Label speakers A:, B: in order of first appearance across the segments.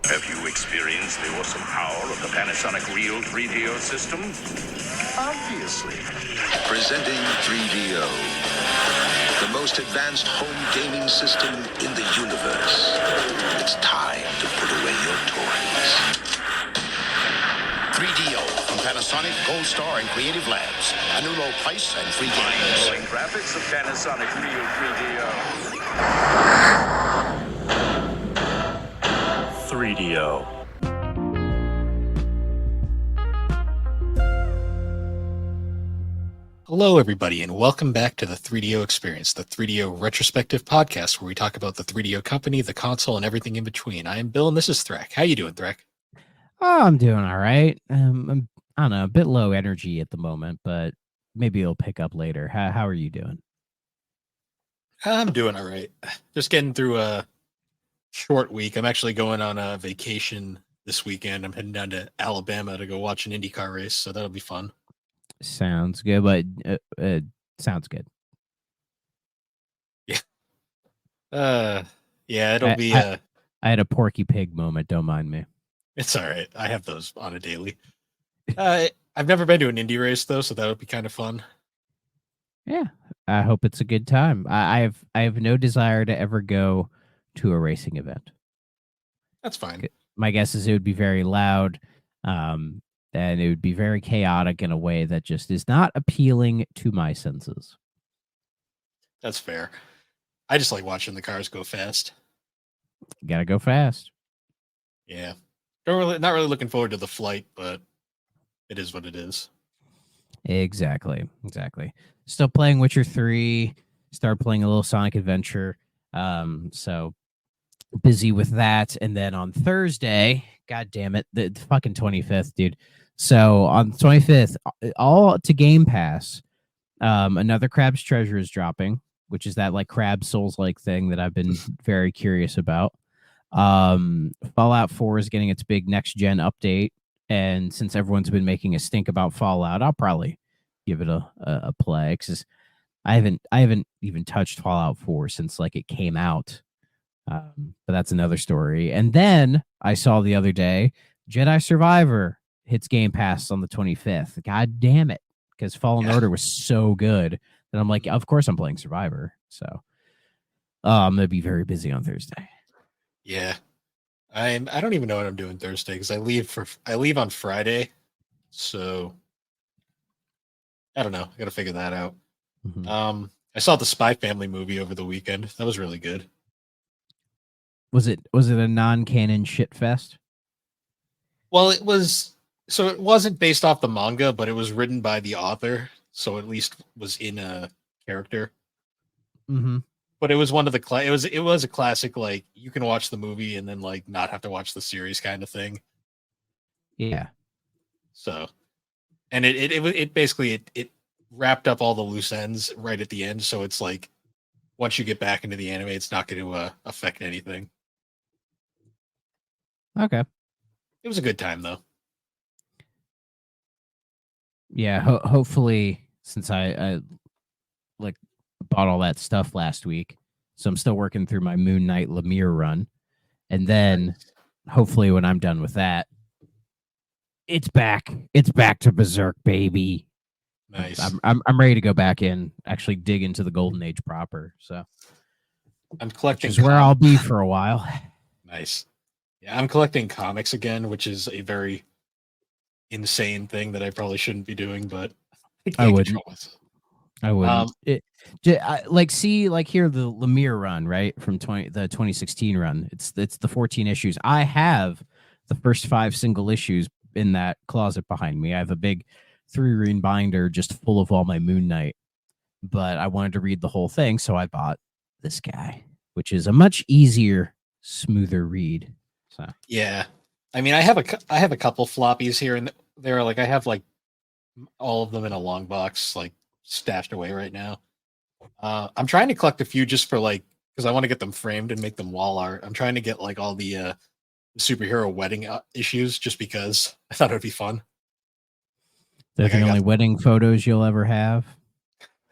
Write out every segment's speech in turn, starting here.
A: Have you experienced the awesome power of the Panasonic Real 3DO system? Obviously.
B: Presenting 3DO, the most advanced home gaming system in the universe. It's time to put away your toys.
C: 3DO from Panasonic, Gold Star, and Creative Labs. A new low price and free games.
A: Mind-blowing graphics of Panasonic Real 3DO.
D: 3DO.
E: Hello, everybody, and welcome back to the 3DO Experience, the 3DO retrospective podcast where we talk about the 3DO company, the console, and everything in between. I am Bill, and this is Threk. How you doing, Threk?
F: Oh, I'm doing all right. I don't know, a bit low energy at the moment, but maybe it'll pick up later. How are you doing?
E: I'm doing all right. Just getting through a short week. I'm actually going on a vacation this weekend. I'm heading down to Alabama to go watch an IndyCar race, so that'll be fun.
F: Sounds good, but sounds good.
E: Yeah, it'll be.
F: I had a Porky Pig moment. Don't mind me.
E: It's all right. I have those on a daily. I've never been to an Indy race though, so that would be kind of fun.
F: Yeah, I hope it's a good time. I have no desire to ever go to a racing event.
E: That's fine.
F: My guess is it would be very loud, and it would be very chaotic in a way that just is not appealing to my senses.
E: That's fair. I just like watching the cars go fast.
F: You gotta go fast.
E: Yeah. Not really looking forward to the flight, but it is what it is.
F: Exactly. Still playing Witcher 3. Started playing a little Sonic Adventure. So busy with that. And then on Thursday, god damn it, the fucking 25th, dude. So on the 25th, all to Game Pass, another Crab's Treasure is dropping, which is that like Crab Souls-like thing that I've been very curious about. Fallout 4 is getting its big next gen update, and since everyone's been making a stink about Fallout, I'll probably give it a play because I haven't even touched Fallout 4 since like it came out. But that's another story. And then I saw the other day Jedi Survivor hits Game Pass on the 25th. God damn it, because Fallen Order was so good that I'm like, of course I'm playing Survivor. So I'm gonna be very busy on Thursday.
E: Yeah. I don't even know what I'm doing Thursday because I leave on Friday. So I don't know. I gotta figure that out.
F: Mm-hmm.
E: I saw the Spy Family movie over the weekend. That was really good.
F: Was it a non-canon shit fest?
E: Well, it wasn't based off the manga, but it was written by the author, so at least was in a character.
F: Mm-hmm.
E: But it was one of the it was a classic, like you can watch the movie and then like not have to watch the series kind of thing.
F: Yeah.
E: So, and it basically wrapped up all the loose ends right at the end. So it's like once you get back into the anime, it's not going to affect anything.
F: Okay.
E: It was a good time though.
F: Yeah. Hopefully, since I like bought all that stuff last week, so I'm still working through my Moon Knight Lemire run, and then hopefully when I'm done with that, it's back to Berserk, baby.
E: Nice.
F: I'm ready to go back in, actually dig into the Golden Age proper. So
E: I'm collecting,
F: which is where I'll be for a while.
E: Nice. Yeah, I'm collecting comics again, which is a very insane thing that I probably shouldn't be doing, but
F: I wouldn't. Here the Lemire run, right, from the 2016 run. It's the 14 issues. I have the first 5 single issues in that closet behind me. I have a big 3-ring binder just full of all my Moon Knight, but I wanted to read the whole thing, so I bought this guy, which is a much easier, smoother read. So
E: yeah, I mean, I have a couple floppies here and there. Like I have like all of them in a long box, like stashed away right now. I'm trying to collect a few just for like because I want to get them framed and make them wall art. I'm trying to get like all the superhero wedding issues just because I thought it would be fun.
F: They're the only wedding photos you'll ever have.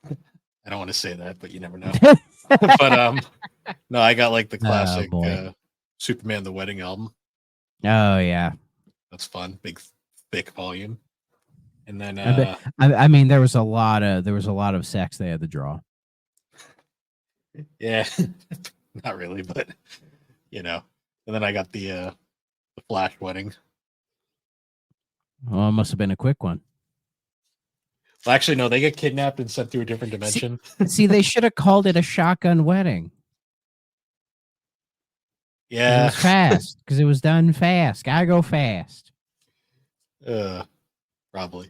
E: I don't want to say that, but you never know. But no, I got like the classic Superman the Wedding album.
F: Oh yeah.
E: That's fun. Big, thick volume. And then,
F: I mean, there was a lot of sex they had to draw.
E: yeah, not really, but you know. And then I got the Flash wedding.
F: Well, it must have been a quick one.
E: Well, actually, no, they get kidnapped and sent through a different
F: See,
E: dimension.
F: see, they should have called it a shotgun wedding. It
E: Yeah,
F: was fast because it was done fast. Gotta go fast.
E: probably.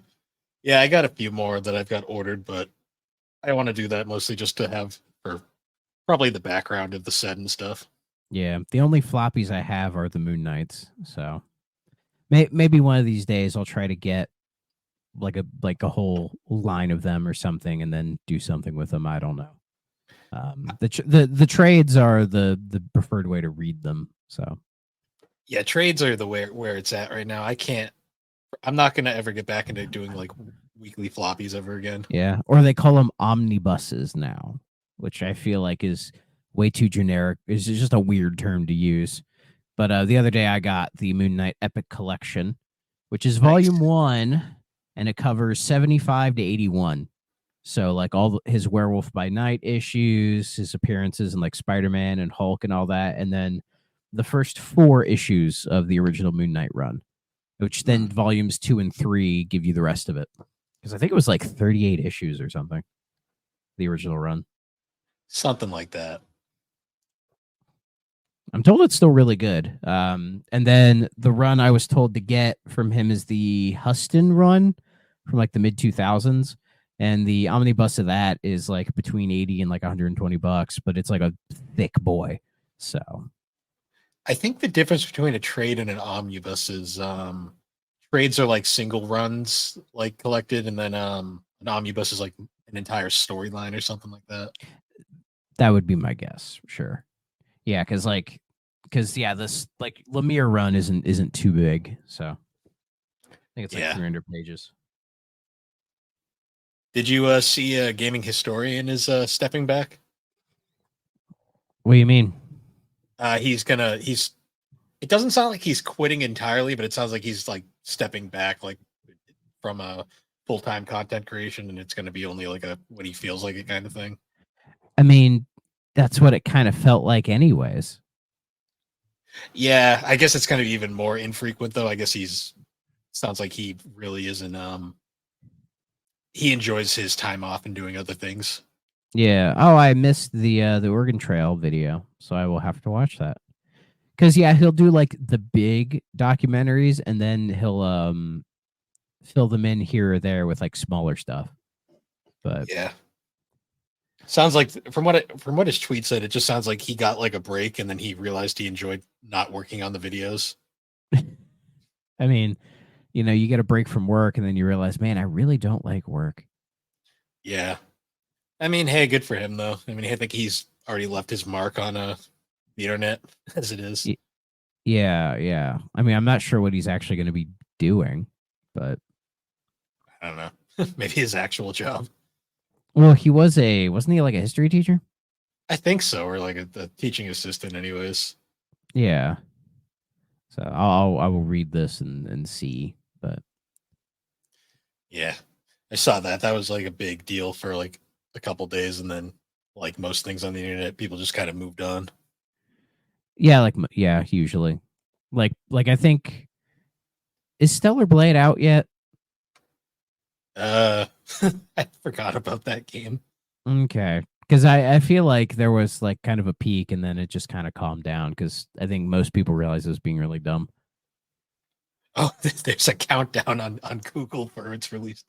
E: Yeah, I got a few more that I've got ordered, but I want to do that mostly just to have for probably the background of the set and stuff.
F: Yeah, the only floppies I have are the Moon Knights. So maybe one of these days I'll try to get like a whole line of them or something, and then do something with them. I don't know. The trades are the preferred way to read them. So
E: Yeah, trades are the where it's at right now. I'm not gonna ever get back into doing like weekly floppies ever again.
F: yeah, or they call them omnibuses now, which I feel like is way too generic. It's just a weird term to use. But the other day I got the Moon Knight Epic Collection, which is
E: Nice.
F: Volume 1, and it covers 75 to 81. So like his Werewolf by Night issues, his appearances in like Spider-Man and Hulk and all that, and then the first 4 issues of the original Moon Knight run, which then volumes 2 and 3 give you the rest of it. Because I think it was like 38 issues or something, the original run.
E: Something like that.
F: I'm told it's still really good. And then the run I was told to get from him is the Huston run from like the mid 2000s. And the omnibus of that is like between 80 and like $120, but it's like a thick boy. So
E: I think the difference between a trade and an omnibus is trades are like single runs like collected, and then an omnibus is like an entire storyline or something like that.
F: that would be my guess. Sure. Yeah, because yeah, this like Lemire run isn't too big. So I think it's like
E: Yeah.
F: 300 pages.
E: Did you see a gaming historian is stepping back?
F: What do you mean?
E: He's it doesn't sound like he's quitting entirely, but it sounds like he's like stepping back like from a full-time content creation, and it's going to be only like a what he feels like it kind of thing.
F: I mean, that's what it kind of felt like, anyways.
E: Yeah, I guess it's kind of even more infrequent though. I guess sounds like he really isn't he enjoys his time off and doing other things.
F: Yeah. Oh, I missed the Oregon Trail video, so I will have to watch that. Because yeah, he'll do like the big documentaries, and then he'll fill them in here or there with like smaller stuff. But
E: Yeah. Sounds like from what his tweet said, it just sounds like he got like a break and then he realized he enjoyed not working on the videos.
F: I mean, you get a break from work, and then you realize, man, I really don't like work.
E: Yeah. I mean, hey, good for him though. I mean, I think he's already left his mark on the internet as it is.
F: Yeah, yeah. I mean, I'm not sure what he's actually going to be doing, but
E: I don't know. Maybe his actual job.
F: well, wasn't he like a history teacher?
E: I think so, or like a teaching assistant, anyways.
F: Yeah. So I will read this and see, but
E: Yeah, I saw that. That was like a big deal for like a couple days, and then like most things on the internet, people just kind of moved on.
F: yeah, usually, like I think, is Stellar Blade out yet?
E: Uh, I forgot about that game.
F: Okay, because I feel like there was like kind of a peak, and then it just kind of calmed down because I think most people realize it was being really dumb.
E: Oh, there's a countdown on Google for its release.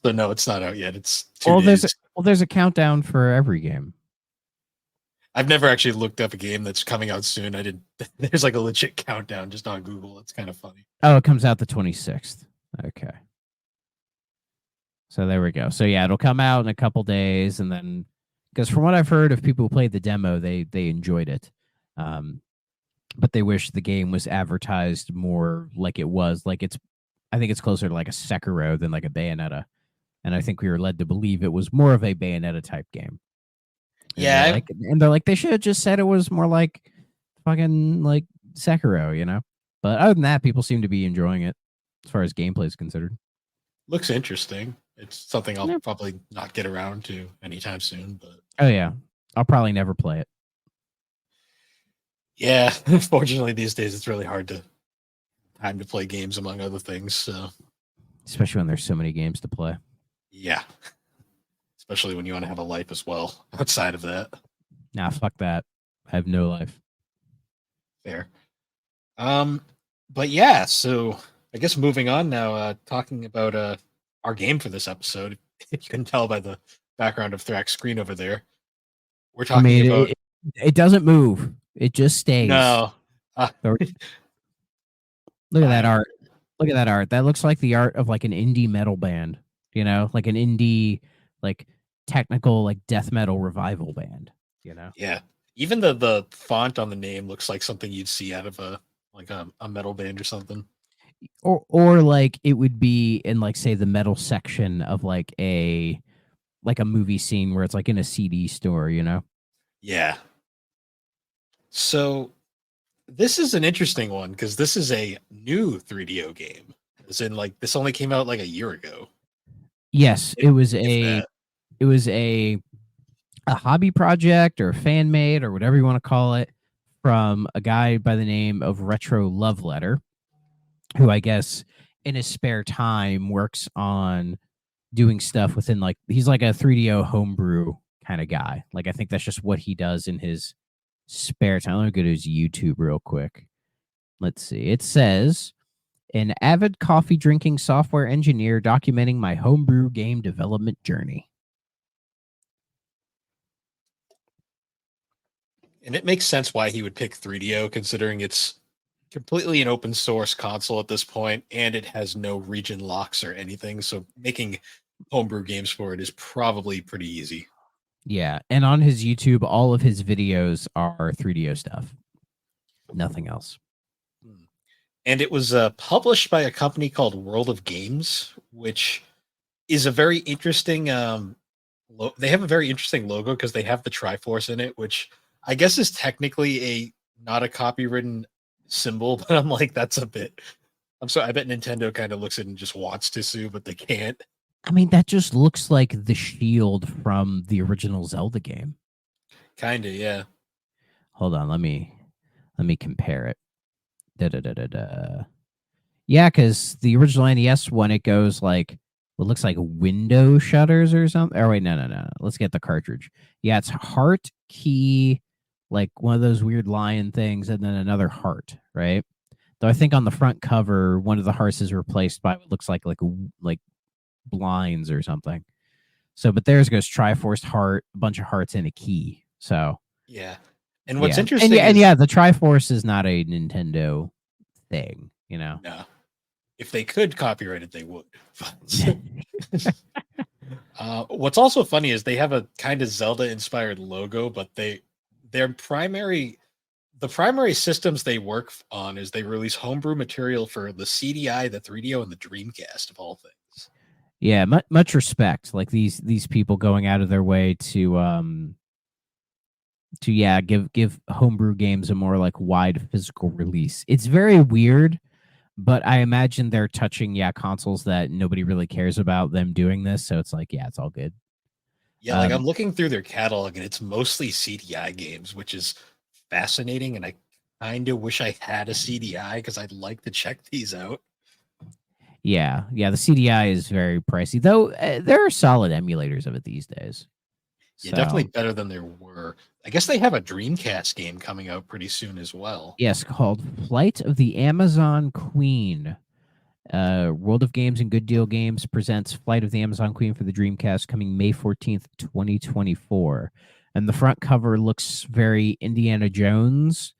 E: So no, it's not out yet. It's 2 days.
F: There's a countdown for every game.
E: I've never actually looked up a game that's coming out soon. I did. There's like a legit countdown just on Google. It's kind of funny.
F: Oh, it comes out the 26th. Okay. So there we go. So yeah, it'll come out in a couple days, and then because from what I've heard of people who played the demo, they enjoyed it, but they wish the game was advertised more like it was. Like I think it's closer to like a Sekiro than like a Bayonetta, and I think we were led to believe it was more of a Bayonetta type game. And
E: Yeah,
F: they're like they should have just said it was more like fucking like Sekiro, But other than that, people seem to be enjoying it as far as gameplay is considered.
E: Looks interesting. It's something I'll
F: Yeah.
E: probably not get around to anytime soon, but
F: Oh yeah, I'll probably never play it.
E: yeah, unfortunately these days it's really hard to time to play games among other things. So
F: Especially when there's so many games to play.
E: yeah, especially when you want to have a life as well outside of that.
F: Nah, fuck that. I have no life.
E: Fair. But yeah, so I guess moving on now, talking about our game for this episode. If you can tell by the background of Thrax's screen over there, we're
F: I
E: talking
F: mean,
E: about
F: it doesn't move. It just stays.
E: no.
F: So, look at that
E: I-
F: art. Look at that art. That looks like the art of like an indie metal band. You know, like an indie, like technical, like death metal revival band. You know.
E: Yeah. Even the font on the name looks like something you'd see out of a metal band or something.
F: Or like it would be in like say the metal section of like a movie scene where it's like in a CD store, you know.
E: Yeah. So this is an interesting one because this is a new 3DO game. As in, like, this only came out like a year ago.
F: Yes,
E: If that.
F: it was a hobby project or fan made or whatever you want to call it from a guy by the name of Retro Love Letter, who I guess in his spare time works on doing stuff within like he's like a 3DO homebrew kind of guy. Like I think that's just what he does in his spare time. Let me go to his YouTube real quick. Let's see. It says an avid coffee drinking software engineer documenting my homebrew game development journey.
E: And it makes sense why he would pick 3DO, considering it's completely an open source console at this point, and it has no region locks or anything. So making homebrew games for it is probably pretty easy.
F: Yeah, and on his YouTube, all of his videos are 3DO stuff. Nothing else.
E: And it was published by a company called World of Games, which is a very interesting. They have a very interesting logo because they have the Triforce in it, which I guess is technically not a copywritten symbol, but I'm like, that's a bit. I'm sorry. I bet Nintendo kind of looks at it and just wants to sue, but they can't.
F: I mean, that just looks like the shield from the original Zelda game.
E: Kinda, yeah.
F: Hold on, let me compare it. Yeah, because the original NES one, it goes like what looks like window shutters or something. Oh wait, no. Let's get the cartridge. Yeah, it's heart key, like one of those weird lion things, and then another heart, right? Though I think on the front cover, one of the hearts is replaced by what looks like blinds or something. So, but theirs goes Triforce heart, a bunch of hearts, and a key. So
E: Yeah. And what's
F: yeah.
E: interesting
F: and
E: is,
F: yeah, the Triforce is not a Nintendo thing, you know.
E: no, if they could copyright it, they would. What's also funny is they have a kind of Zelda inspired logo, but the primary systems they work on is they release homebrew material for the CDI, the 3DO, and the Dreamcast of all things.
F: Yeah, much respect. Like these people going out of their way to give homebrew games a more like wide physical release. It's very weird, but I imagine they're touching consoles that nobody really cares about them doing this, so it's like it's all good.
E: Yeah, like I'm looking through their catalog and it's mostly CDI games, which is fascinating, and I kind of wish I had a CDI because I'd like to check these out.
F: Yeah, the CDI is very pricey, though. There are solid emulators of it these days.
E: Yeah, definitely better than there were. I guess they have a Dreamcast game coming out pretty soon as well.
F: Yes, called Flight of the Amazon Queen. World of Games and Good Deal Games presents Flight of the Amazon Queen for the Dreamcast coming May 14th, 2024. And the front cover looks very Indiana Jones,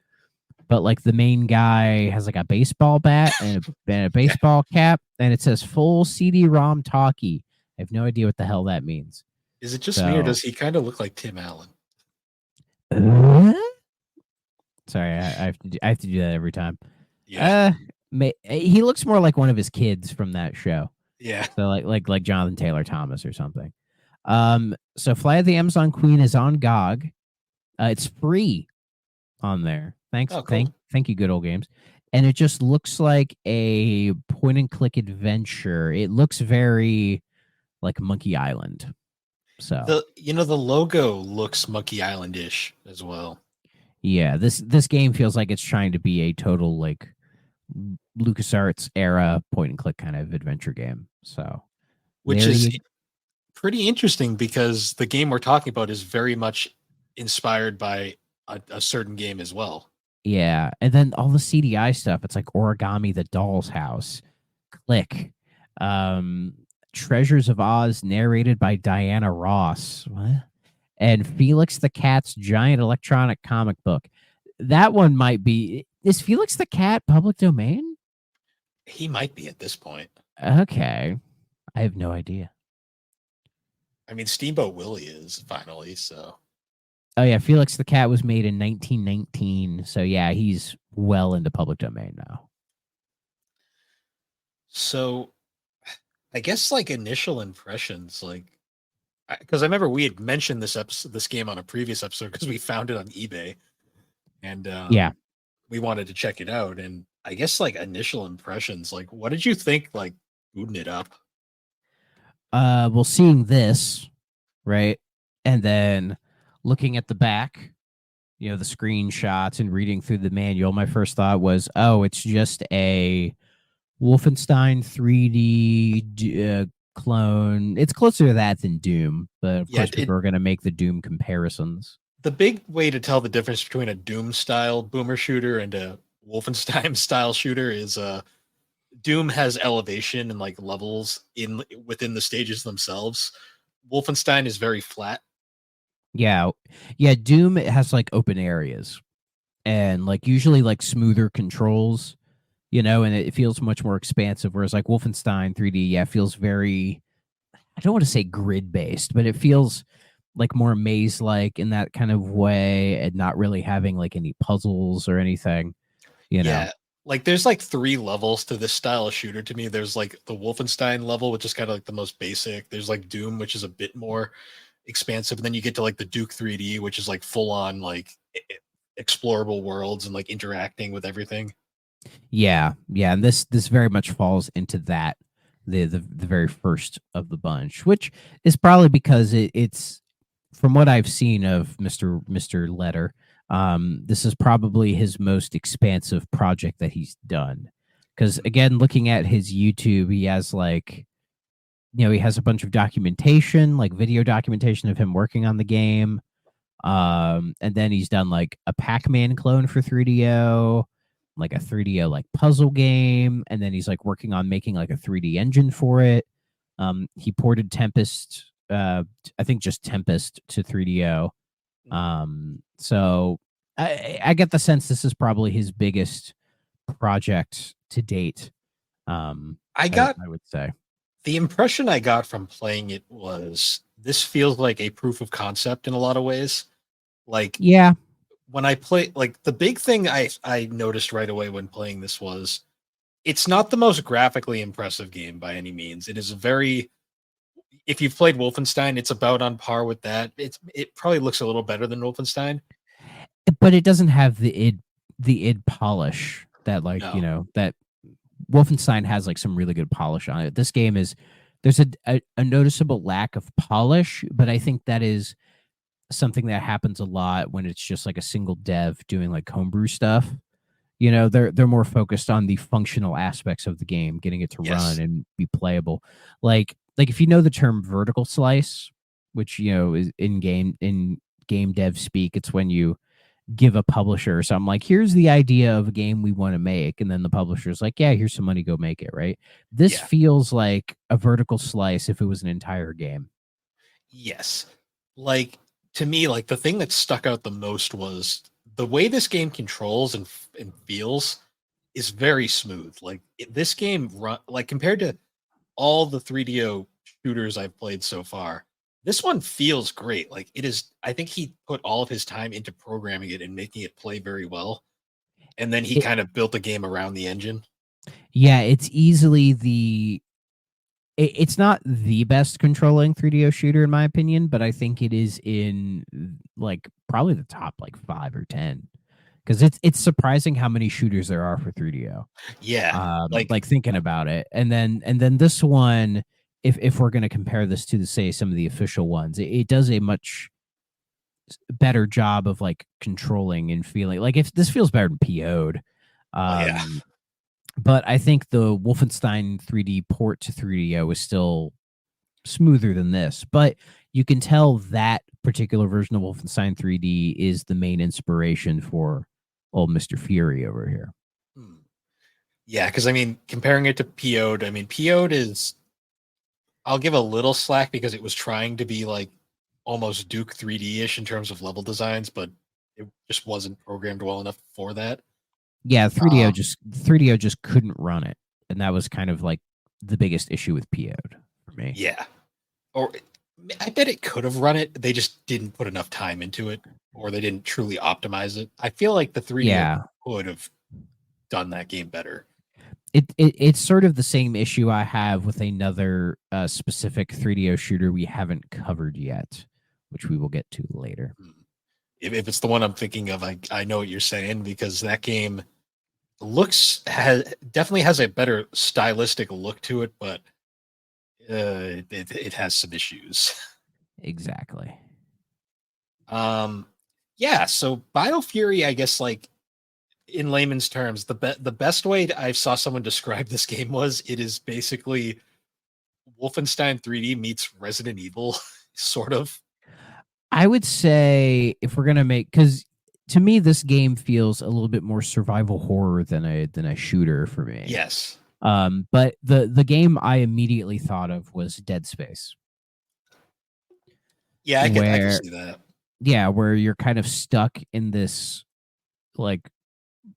F: but like the main guy has like a baseball bat and a baseball cap, and it says full CD-ROM talkie. I have no idea what the hell that means.
E: Is it just me, or does he kind of look like Tim Allen?
F: Sorry, I have to do that every time.
E: Yeah.
F: He looks more like one of his kids from that show.
E: Yeah.
F: So like Jonathan Taylor Thomas or something. So Flight of the Amazon Queen is on GOG. It's free on there. Thanks.
E: Oh, cool.
F: Thank you, Good Old Games. and it just looks like a point and click adventure. It looks very like Monkey Island. So
E: The logo looks Monkey Island-ish as well.
F: yeah, this game feels like it's trying to be a total like LucasArts era point and click kind of adventure game. So
E: Which
F: there
E: is
F: you
E: pretty interesting because the game we're talking about is very much inspired by a certain game as well.
F: yeah, and then all the CDI stuff. It's like Origami the Doll's House, Click, um, Treasures of Oz, narrated by Diana Ross. What? And Felix the Cat's giant electronic comic book. That one might be. Is Felix the Cat public domain?
E: He might be at this point.
F: Okay, I have no idea.
E: I mean, Steamboat Willie is finally, so.
F: Oh yeah, Felix the Cat was made in 1919. So yeah, he's well into public domain now.
E: So I guess like initial impressions, like because I remember we had mentioned this game on a previous episode because we found it on eBay and
F: Yeah.
E: we wanted to check it out. And I guess like initial impressions, like what did you think like booting it up?
F: Well, seeing this, right, and then looking at the back, the screenshots and reading through the manual, my first thought was, oh, it's just a Wolfenstein 3D clone. It's closer to that than Doom, but of course, people are going to make the Doom comparisons.
E: The big way to tell the difference between a Doom style boomer shooter and a Wolfenstein style shooter is Doom has elevation and like levels within the stages themselves. Wolfenstein is very flat.
F: Yeah. Doom has like open areas and like usually like smoother controls, and it feels much more expansive. Whereas like Wolfenstein 3D, feels very, I don't want to say grid based, but it feels like more maze like in that kind of way and not really having like any puzzles or anything,
E: Yeah. Like there's like 3 levels to this style of shooter to me. There's like the Wolfenstein level, which is kind of like the most basic. There's like Doom, which is a bit more expansive. And then you get to like the Duke 3D, which is like full on like explorable worlds and like interacting with everything.
F: Yeah. And this very much falls into that, the very first of the bunch, which is probably because it's from what I've seen of Mr. Letter, this is probably his most expansive project that he's done. Because again, looking at his YouTube, he has like, he has a bunch of documentation, like video documentation of him working on the game. And then he's done like a Pac-Man clone for 3DO, like a 3DO like puzzle game, and then he's like working on making like a 3D engine for it. He ported Tempest, I think just Tempest to 3DO. So I get the sense this is probably his biggest project to date. I would say
E: the impression I got from playing it was this feels like a proof of concept in a lot of ways. Like,
F: yeah,
E: when I play, like the big thing I noticed right away when playing this was it's not the most graphically impressive game by any means. It is if you've played Wolfenstein, it's about on par with that. It probably looks a little better than Wolfenstein,
F: but it doesn't have the id polish that like that Wolfenstein has like some really good polish on it. This game there's a noticeable lack of polish, but I think that is something that happens a lot when it's just like a single dev doing like homebrew stuff. They're more focused on the functional aspects of the game, getting it to run and be playable. Like if you know the term vertical slice, which is in game dev speak, it's when you give a publisher something like, here's the idea of a game we want to make, and then the publisher's like, yeah, here's some money, go make it. Right? This feels like a vertical slice if it was an entire game.
E: Yes. Like, to me, like the thing that stuck out the most was the way this game controls and feels is very smooth. Like this game like compared to all the 3DO shooters I've played so far, this one feels great. Like it is, I think he put all of his time into programming it and making it play very well. And then he kind of built a game around the engine.
F: Yeah, it's easily it's not the best controlling 3DO shooter in my opinion, but I think it is in like probably the top like 5 or 10. because it's surprising how many shooters there are for 3DO.
E: Yeah,
F: Like thinking about it, and then this one, if we're going to compare this to say some of the official ones, it does a much better job of like controlling and feeling like if this feels better than PO'd.
E: oh yeah,
F: But I think the Wolfenstein 3D port to 3DO is still smoother than this. But you can tell that particular version of Wolfenstein 3D is the main inspiration for old Mr. Fury over here.
E: Hmm. Yeah, because I mean, comparing it to PO'd, I mean, PO'd is, I'll give a little slack because it was trying to be like almost Duke 3D ish in terms of level designs, but it just wasn't programmed well enough for that.
F: Yeah,
E: Uh,
F: 3DO just couldn't run it, and that was kind of like the biggest issue with PO'd for me.
E: yeah, or I bet it could have run it. They just didn't put enough time into it, or they didn't truly optimize it. I feel like the 3DO
F: Yeah,
E: would have done that game better.
F: it's sort of the same issue I have with another specific 3DO shooter we haven't covered yet, which we will get to later.
E: Hmm. If it's the one I'm thinking of, I know what you're saying because that game definitely has a better stylistic look to it, but it has some issues.
F: Exactly.
E: Yeah. So Biofury, I guess, like in layman's terms, the best way I saw someone describe this game was it is basically Wolfenstein 3D meets Resident Evil, sort of.
F: I would say if we're gonna make because to me this game feels a little bit more survival horror than a shooter for me.
E: Yes.
F: But the game I immediately thought of was Dead Space.
E: Yeah, I can
F: Where
E: see that.
F: yeah, where you're kind of stuck in this like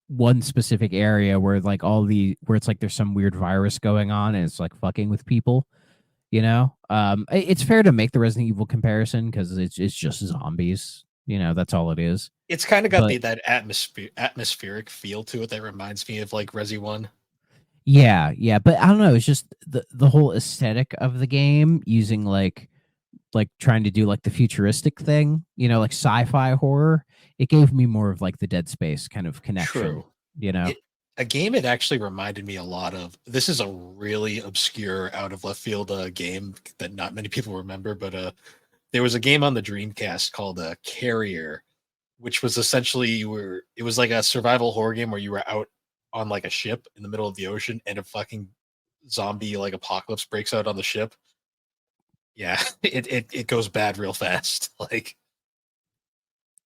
F: one specific area where like where it's like there's some weird virus going on and it's like fucking with people. It's fair to make the Resident Evil comparison because it's just zombies. That's all it is.
E: It's kind of got
F: But
E: that atmospheric feel to it that reminds me of like Resi 1.
F: yeah, but I don't know. It's just the whole aesthetic of the game using like trying to do like the futuristic thing, like sci-fi horror. It gave me more of like the Dead Space kind of connection.
E: True.
F: You know,
E: A game it actually reminded me a lot of. This is a really obscure, out of left field game that not many people remember, but there was a game on the Dreamcast called Carrier, which was essentially it was like a survival horror game where you were out on like a ship in the middle of the ocean and a fucking zombie like apocalypse breaks out on the ship. Yeah, it goes bad real fast. Like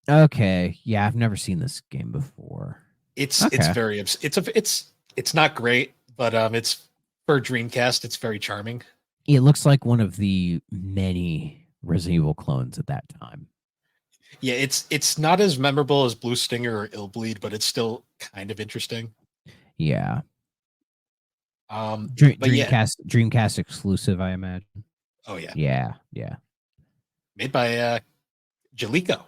F: okay, yeah, I've never seen this game before.
E: it's
F: Okay.
E: very it's not great, but it's for Dreamcast, it's very charming.
F: It looks like one of the many Resident Evil clones at that time.
E: Yeah, it's not as memorable as Blue Stinger or Illbleed, but it's still kind of interesting.
F: Yeah.
E: But yeah,
F: Dreamcast exclusive, I imagine.
E: oh yeah,
F: Yeah.
E: made by Jalico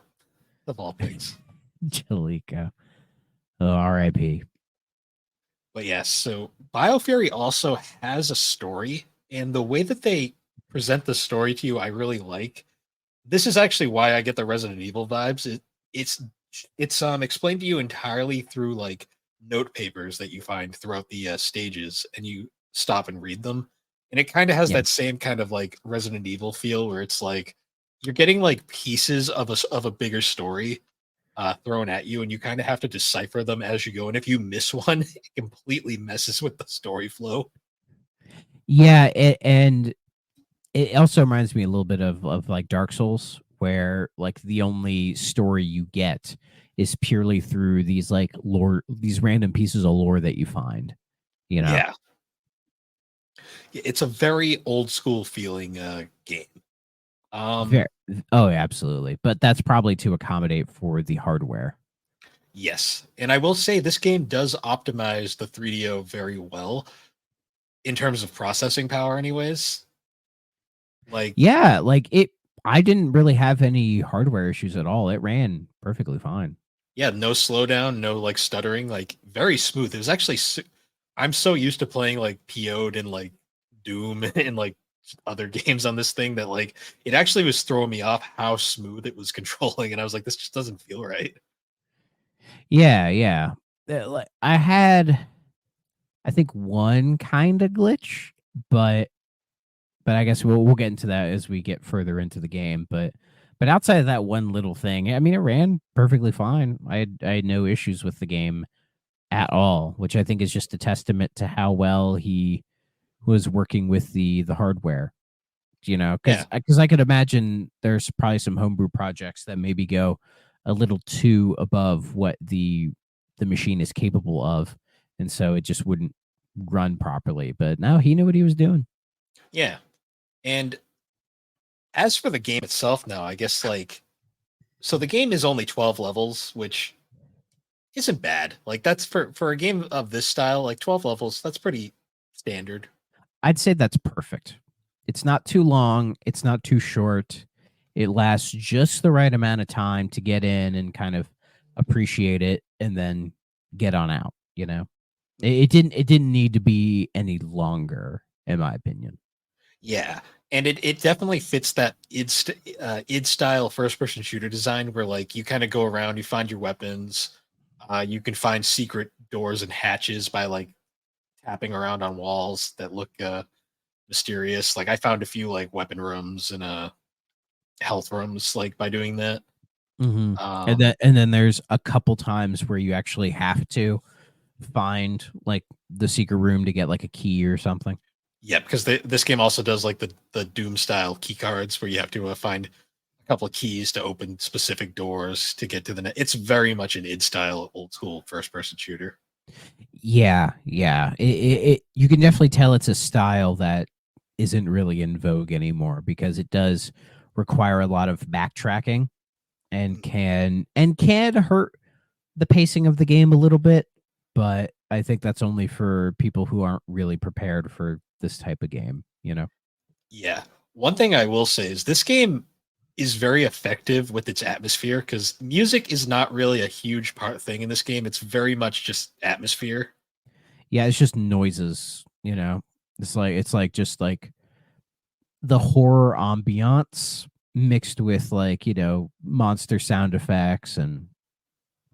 E: of all things.
F: Jalico. Oh, R.I.P.
E: But yes, so Biofury also has a story, and the way that they present the story to you, I really like. This is actually why I get the Resident Evil vibes. It's explained to you entirely through like note papers that you find throughout the stages, and you stop and read them, and it kind of has
F: Yeah.
E: that same kind of like Resident Evil feel, where it's like you're getting like pieces of a bigger story thrown at you, and you kind of have to decipher them as you go. And if you miss one, it completely messes with the story flow.
F: Yeah, and it also reminds me a little bit of like Dark Souls, where like the only story you get is purely through these like lore, these random pieces of lore that you find.
E: Yeah, it's a very old school feeling game.
F: Very, oh, absolutely. But that's probably to accommodate for the hardware.
E: Yes, and I will say this game does optimize the 3DO very well in terms of processing power, anyways. Like,
F: Yeah, like it. I didn't really have any hardware issues at all. It ran perfectly fine.
E: yeah, no slowdown, no like stuttering, like very smooth. It was actually, I'm so used to playing like PO'd and like Doom and like other games on this thing that like it actually was throwing me off how smooth it was controlling, and I was like, this just doesn't feel right.
F: Yeah, yeah. Like I had, I think one kind of glitch, but I guess we'll get into that as we get further into the game. But outside of that one little thing, I mean, it ran perfectly fine. I had no issues with the game at all, which I think is just a testament to how well he was working with the hardware. You know,
E: Yeah,
F: because I could imagine there's probably some homebrew projects that maybe go a little too above what the machine is capable of, and so it just wouldn't run properly. But now he knew what he was doing.
E: yeah. And as for the game itself, now I guess like so the game is only 12 levels, which isn't bad. Like that's for a game of this style, like 12 levels, that's pretty standard.
F: I'd say that's perfect. It's not too long. It's not too short. It lasts just the right amount of time to get in and kind of appreciate it, and then get on out. You know, it didn't need to be any longer, in my opinion.
E: Yeah, and it definitely fits that id style first person shooter design where like you kind of go around, you find your weapons, you can find secret doors and hatches by like tapping around on walls that look mysterious. Like I found a few like weapon rooms and health rooms like by doing that.
F: Mm-hmm.
E: Um,
F: And then there's a couple times where you actually have to find like the secret room to get like a key or something.
E: yeah, because this game also does like the Doom style key cards where you have to find a couple of keys to open specific doors to get to the net. It's very much an id style old school first person shooter.
F: Yeah, yeah. You can definitely tell it's a style that isn't really in vogue anymore because it does require a lot of backtracking and
E: Mm,
F: can hurt the pacing of the game a little bit, but I think that's only for people who aren't really prepared for this type of game, you know.
E: yeah. One thing I will say is this game is very effective with its atmosphere because music is not really a huge part thing in this game. It's very much just atmosphere.
F: Yeah, it's just noises, you know. It's like just like the horror ambiance mixed with like, you know, monster sound effects. And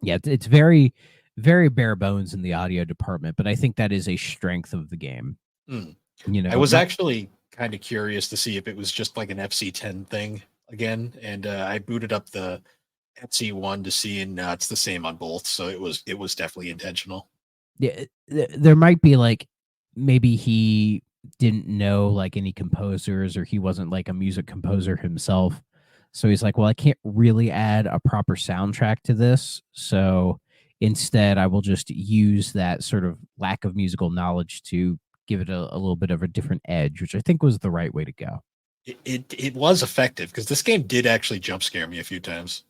F: yeah, it's very very bare bones in the audio department, but I think that is a strength of the game,
E: Mm.
F: you
E: I
F: know.
E: was
F: Not
E: actually kind of curious to see if it was just like an FC10 thing again, and I booted up the FC1 to see, and it's the same on both. So it was definitely intentional.
F: Yeah, there might be like maybe he didn't know like any composers, or he wasn't like a music composer himself. So he's like, well, I can't really add a proper soundtrack to this. So instead, I will just use that sort of lack of musical knowledge to give it a little bit of a different edge, which I think was the right way to go.
E: It was effective because this game did actually jump scare me a few times.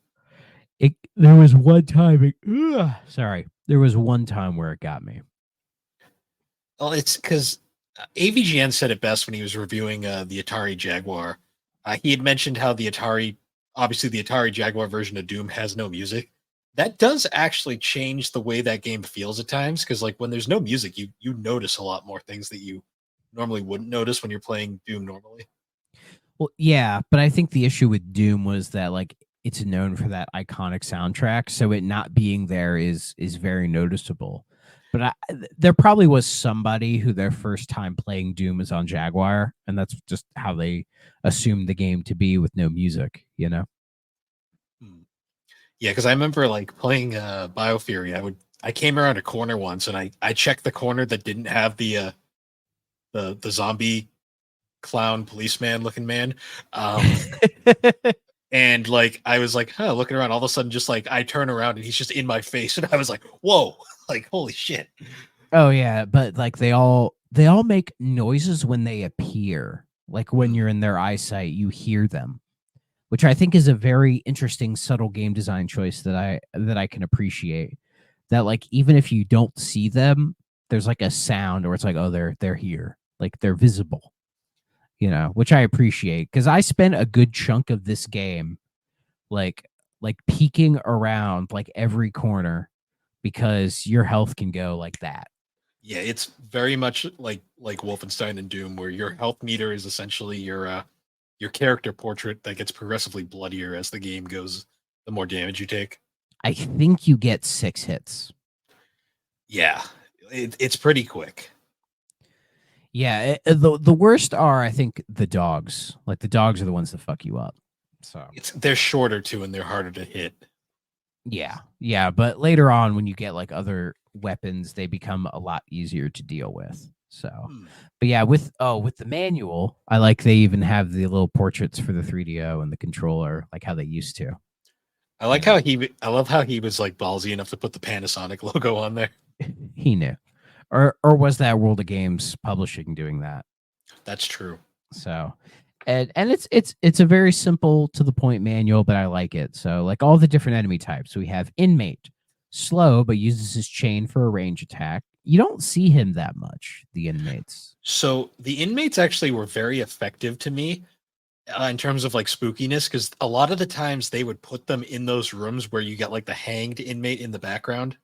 F: There was one time, sorry, there was one time where it got me.
E: Well, it's because AVGN said it best when he was reviewing the Atari Jaguar. He had mentioned how obviously the Atari Jaguar version of Doom has no music. That does actually change the way that game feels at times because, like, when there's no music, you notice a lot more things that you normally wouldn't notice when you're playing Doom normally.
F: Well, yeah, but I think the issue with Doom was that like it's known for that iconic soundtrack, so it not being there is very noticeable. But there probably was somebody who their first time playing Doom is on Jaguar, and that's just how they assumed the game to be with no music, you know?
E: Hmm. Yeah, because I remember like playing Biofury. I came around a corner once and I checked the corner that didn't have the zombie clown policeman looking man. Um, and like I was like, huh, looking around, all of a sudden just like I turn around and he's just in my face, and I was like, whoa, like holy shit.
F: Oh yeah, but like they all make noises when they appear. Like when
E: Mm,
F: you're in their eyesight, you hear them, which I think is a very interesting, subtle game design choice that I can appreciate. That like even if you don't see them, there's like a sound, or it's like, oh, they're here, like they're visible, you know, which I appreciate because I spent a good chunk of this game like peeking around like every corner because your health can go like that.
E: yeah, it's very much like Wolfenstein and Doom, where your health meter is essentially your character portrait that gets progressively bloodier as the game goes, the more damage you take.
F: I think you get 6 hits.
E: Yeah, it's pretty quick.
F: Yeah, the worst are, I think, the dogs. Like, the dogs are the ones that fuck you up. So
E: They're shorter too, and they're harder to hit.
F: yeah, but later on, when you get like other weapons, they become a lot easier to deal with. So, but yeah, with the manual, I like they even have the little portraits for the 3DO and the controller, like how they used to.
E: I like how I love how he was like ballsy enough to put the Panasonic logo on there.
F: He knew, or was that World of Games Publishing doing that?
E: That's true.
F: So, and it's a very simple to the point manual, but I like it. So, like all the different enemy types, we have inmate, slow but uses his chain for a range attack. You don't see him that much, the inmates.
E: So the inmates actually were very effective to me in terms of like spookiness, because a lot of the times they would put them in those rooms where you get like the hanged inmate in the background.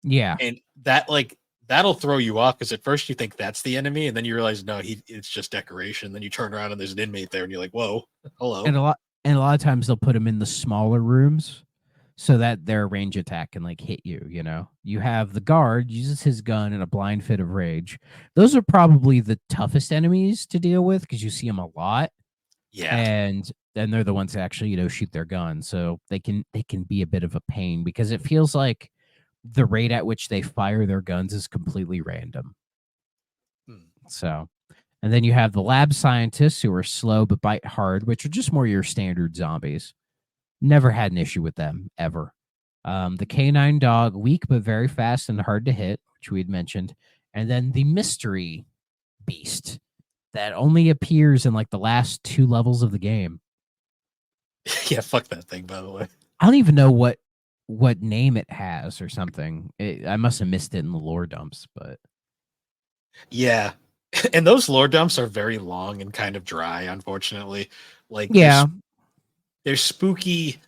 F: Yeah,
E: And that like that'll throw you off because at first you think that's the enemy, and then you realize no, it's just decoration. Then you turn around and there's an inmate there, and you're like, whoa, hello.
F: and a lot of times they'll put him in the smaller rooms so that their range attack can like hit you. You know, you have the guard uses his gun in a blind fit of rage. Those are probably the toughest enemies to deal with because you see them a lot.
E: Yeah.
F: And then they're the ones that actually, shoot their gun. So they can be a bit of a pain because it feels like the rate at which they fire their guns is completely random. So, and then you have the lab scientists who are slow but bite hard, which are just more your standard zombies. Never had an issue with them ever. The canine dog, weak but very fast and hard to hit, which we had mentioned. And then the mystery beast that only appears in like the last 2 levels of the game.
E: Yeah, fuck that thing, by the way.
F: I don't even know what name it has or something. I must have missed it in the lore dumps, but
E: yeah. And those lore dumps are very long and kind of dry, unfortunately. Like,
F: yeah,
E: they're spooky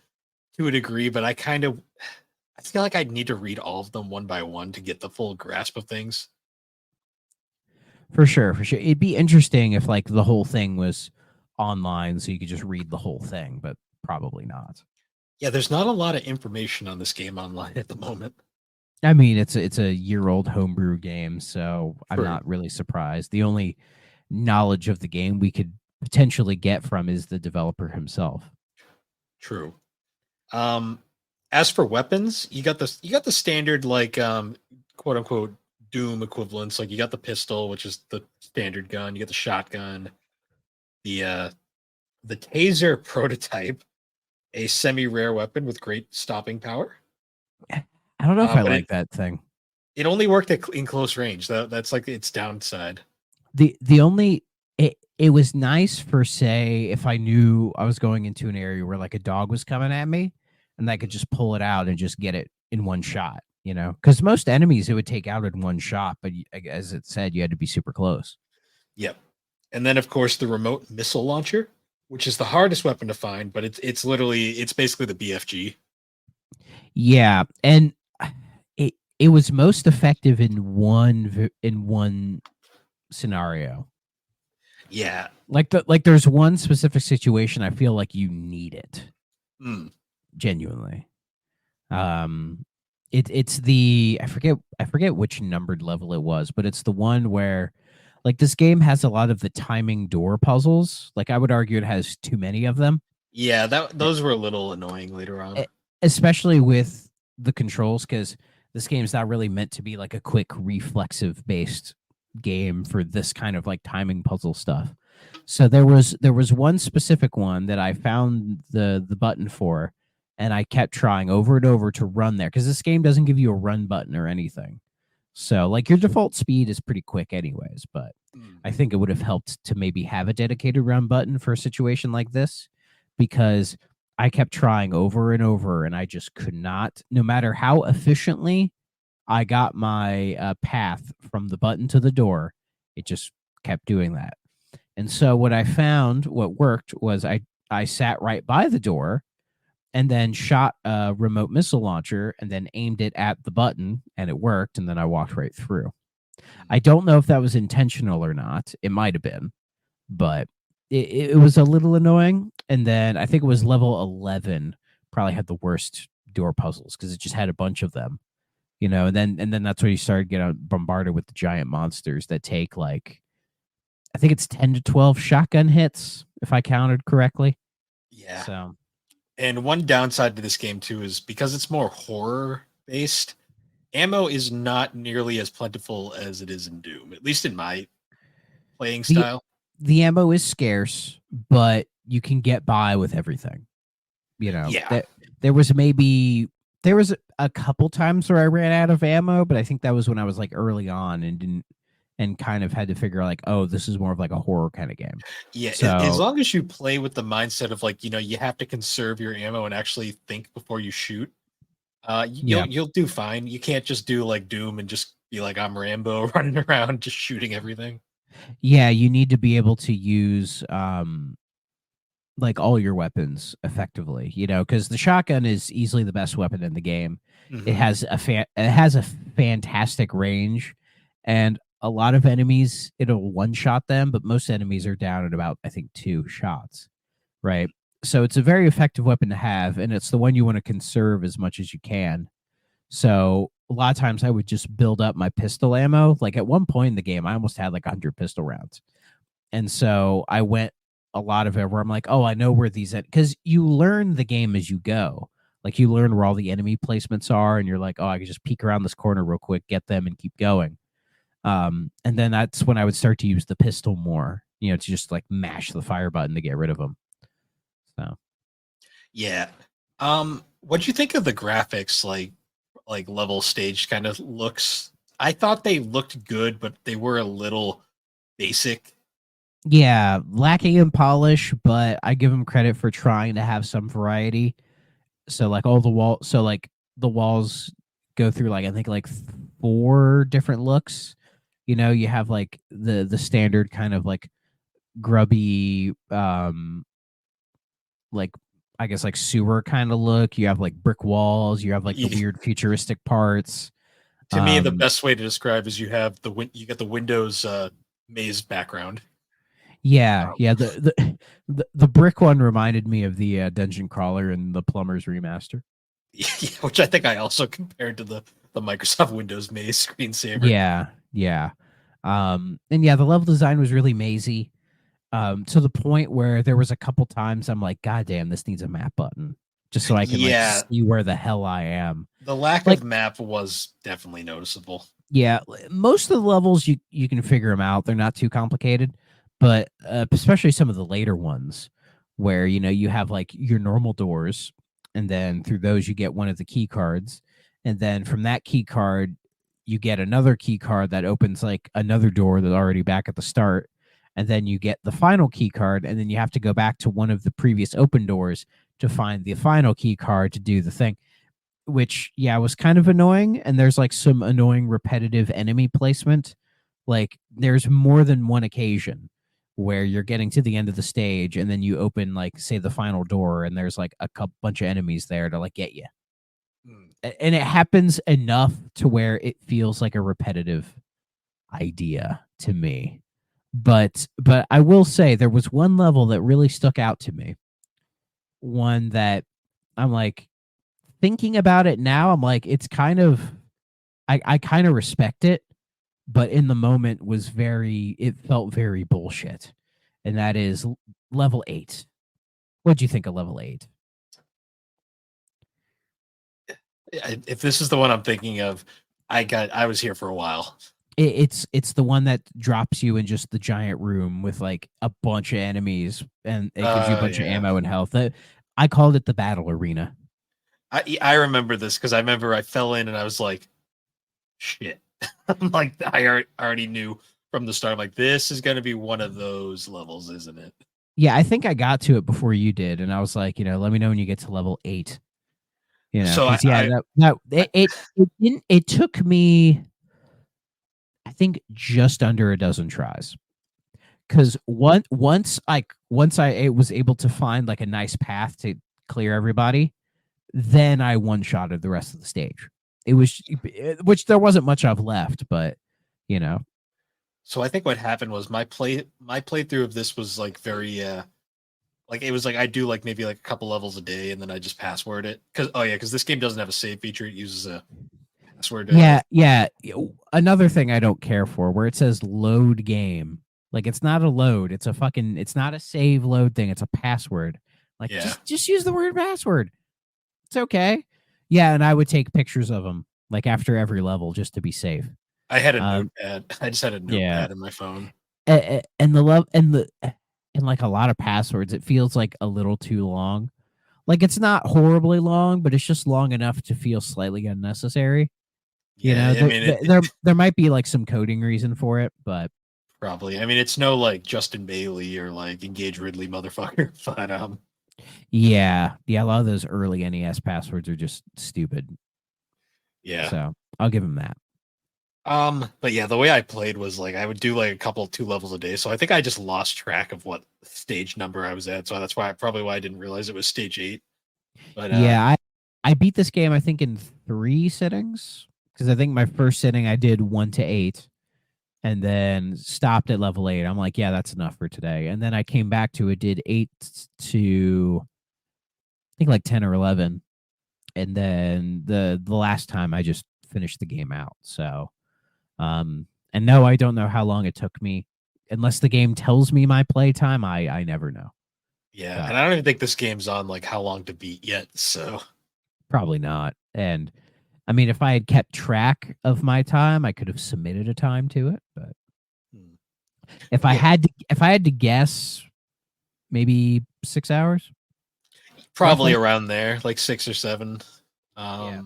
E: to a degree, but I feel like I'd need to read all of them one by one to get the full grasp of things.
F: for sure. It'd be interesting if like the whole thing was online so you could just read the whole thing, but probably not.
E: Yeah, there's not a lot of information on this game online at the moment.
F: I mean, it's a year-old homebrew game, so I'm
E: True.
F: not really surprised. The only knowledge of the game we could potentially get from is the developer himself.
E: True. As for weapons, you got the standard like quote unquote Doom equivalents. Like you got the pistol, which is the standard gun. You got the shotgun, the taser prototype, a semi-rare weapon with great stopping power.
F: I don't know if I like that thing.
E: It only worked in close range. That's like its downside.
F: The only it was nice for, say, if I knew I was going into an area where like a dog was coming at me and I could just pull it out and just get it in one shot, because most enemies it would take out in one shot, but as it said, you had to be super close.
E: Yep. And then of course the remote missile launcher, which is the hardest weapon to find, but it's basically the BFG.
F: Yeah, and it was most effective in one scenario.
E: Yeah.
F: Like there's one specific situation I feel like you need it. Genuinely. It's the I forget which numbered level it was, but it's the one where like this game has a lot of the timing door puzzles. Like I would argue it has too many of them.
E: Yeah, those were a little annoying later on.
F: Especially with the controls, because this game is not really meant to be like a quick reflexive based game for this kind of like timing puzzle stuff. So there was one specific one that I found the button for, and I kept trying over and over to run there because this game doesn't give you a run button or anything. So like your default speed is pretty quick anyways, but I think it would have helped to maybe have a dedicated run button for a situation like this, because I kept trying over and over and I just could not, no matter how efficiently I got my path from the button to the door, it just kept doing that. And so what worked was I sat right by the door and then shot a remote missile launcher and then aimed it at the button and it worked. And then I walked right through. I don't know if that was intentional or not. It might have been, but it was a little annoying. And then I think it was level 11 probably had the worst door puzzles because it just had a bunch of them, and then that's when you started getting bombarded with the giant monsters that take like, I think it's 10 to 12 shotgun hits if I counted correctly.
E: Yeah.
F: So
E: And one downside to this game too is because it's more horror based, ammo is not nearly as plentiful as it is in Doom, at least in my playing
F: the
E: style.
F: the ammo is scarce, but you can get by with everything.
E: Yeah.
F: That there was a couple times where I ran out of ammo, but I think that was when I was like early on and didn't and kind of had to figure like, oh, this is more of like a horror kind of game.
E: Yeah, as
F: So
E: long as you play with the mindset of like, you have to conserve your ammo and actually think before you shoot,
F: yeah,
E: you'll do fine. You can't just do like Doom and just be like I'm Rambo running around just shooting everything.
F: yeah, you need to be able to use like all your weapons effectively, because the shotgun is easily the best weapon in the game. It
E: Mhm.
F: has a fantastic range, and a lot of enemies it'll one shot them, but most enemies are down at about I think 2 shots, right? So it's a very effective weapon to have, and it's the one you want to conserve as much as you can. So a lot of times I would just build up my pistol ammo. Like at one point in the game, I almost had like 100 pistol rounds. And so I went a lot of it where I'm like, oh, I know where these because you learn the game as you go. Like you learn where all the enemy placements are, and you're like, oh, I can just peek around this corner real quick, get them, and keep going. And then that's when I would start to use the pistol more, to just like mash the fire button to get rid of them. So
E: Yeah. What'd you think of the graphics, like level stage kind of looks? I thought they looked good, but they were a little basic.
F: yeah, lacking in polish, but I give them credit for trying to have some variety. So like the walls go through like I think like 4 different looks. You have like the standard kind of like grubby like I guess like sewer kind of look. You have like brick walls, you have like the weird futuristic parts.
E: To me, the
F: Um
E: best way to describe is you have you get the Windows maze background.
F: yeah,
E: Um,
F: yeah, the brick one reminded me of the dungeon crawler and the plumber's remaster.
E: yeah, which I think I also compared to the Microsoft Windows maze screensaver.
F: Yeah, yeah. And yeah, the level design was really mazy. To the point where there was a couple times I'm like, God damn, this needs a map button. Just so I can like
E: Yeah,
F: see where the hell I am.
E: the lack
F: Like,
E: of map was definitely noticeable.
F: yeah, most of the levels you can figure them out. They're not too complicated, but especially some of the later ones where you have like your normal doors, and then through those you get one of the key cards, and then from that key card you get another key card that opens like another door that's already back at the start, and then you get the final key card, and then you have to go back to one of the previous open doors to find the final key card to do the thing, which yeah was kind of annoying. And there's like some annoying repetitive enemy placement. Like there's more than one occasion where you're getting to the end of the stage and then you open like say the final door and there's like a couple bunch of enemies there to like get you.
E: Hmm.
F: And it happens enough to where it feels like a repetitive idea to me. But I will say there was one level that really stuck out to me. One that I'm like, thinking about it now, I'm like, it's kind of I kind of respect it, but in the moment it felt very bullshit. And that is level 8. What'd you think of level 8?
E: If this is the one I'm thinking of, I was here for a while.
F: It's the one that drops you in just the giant room with like a bunch of enemies, and it gives you a bunch of
E: Yeah.
F: ammo and health. I called it the battle arena.
E: I remember this because I remember I fell in and I was like, shit. I'm like, already knew from the start. I'm like, this is going to be one of those levels, isn't it?
F: Yeah, I think I got to it before you did, and I was like, let me know when you get to level 8.
E: So
F: Because yeah, it took me, I think, just under a dozen tries. Because once I was able to find like a nice path to clear everybody, then I one shotted the rest of the stage. It was which there wasn't much of left, but you know,
E: so I think what happened was my playthrough of this was like very Like it was like I do like maybe like a couple levels a day, and then I just password it because this game doesn't have a save feature. It uses a password.
F: Yeah. Another thing I don't care for where it says load game. Like it's not a load. It's not a save load thing. It's a password. Like
E: Yeah.
F: just use the word password. It's okay. Yeah, and I would take pictures of them like after every level just to be safe.
E: I had a
F: Um,
E: notepad. I just had a
F: yeah.
E: notepad in my phone.
F: And the love and like a lot of passwords, it feels like a little too long. Like it's not horribly long, but it's just long enough to feel slightly unnecessary. You
E: Yeah,
F: know,
E: I mean
F: there might be like some coding reason for it, but
E: probably. I mean, it's no like Justin Bailey or like Engage Ridley motherfucker, but
F: yeah, a lot of those early NES passwords are just stupid.
E: yeah.
F: So I'll give him that.
E: But yeah, the way I played was like I would do like a couple 2 levels a day. So I think I just lost track of what stage number I was at. So that's probably why I didn't realize it was stage 8. But
F: Yeah, I beat this game I think in 3 sittings because I think my first sitting I did 1 to 8 and then stopped at level 8. I'm like, yeah, that's enough for today. And then I came back to it, did 8 to I think like 10 or 11. And then the last time I just finished the game out. So, and no, I don't know how long it took me. Unless the game tells me my playtime, I never know.
E: yeah,
F: So
E: and I don't even think this game's on like how long to beat yet. So
F: probably not. And I mean, if I had kept track of my time, I could have submitted a time to it. But
E: hmm. Yeah,
F: if I had to guess, maybe 6 hours,
E: probably
F: roughly.
E: around there, like 6 or 7.
F: Yeah.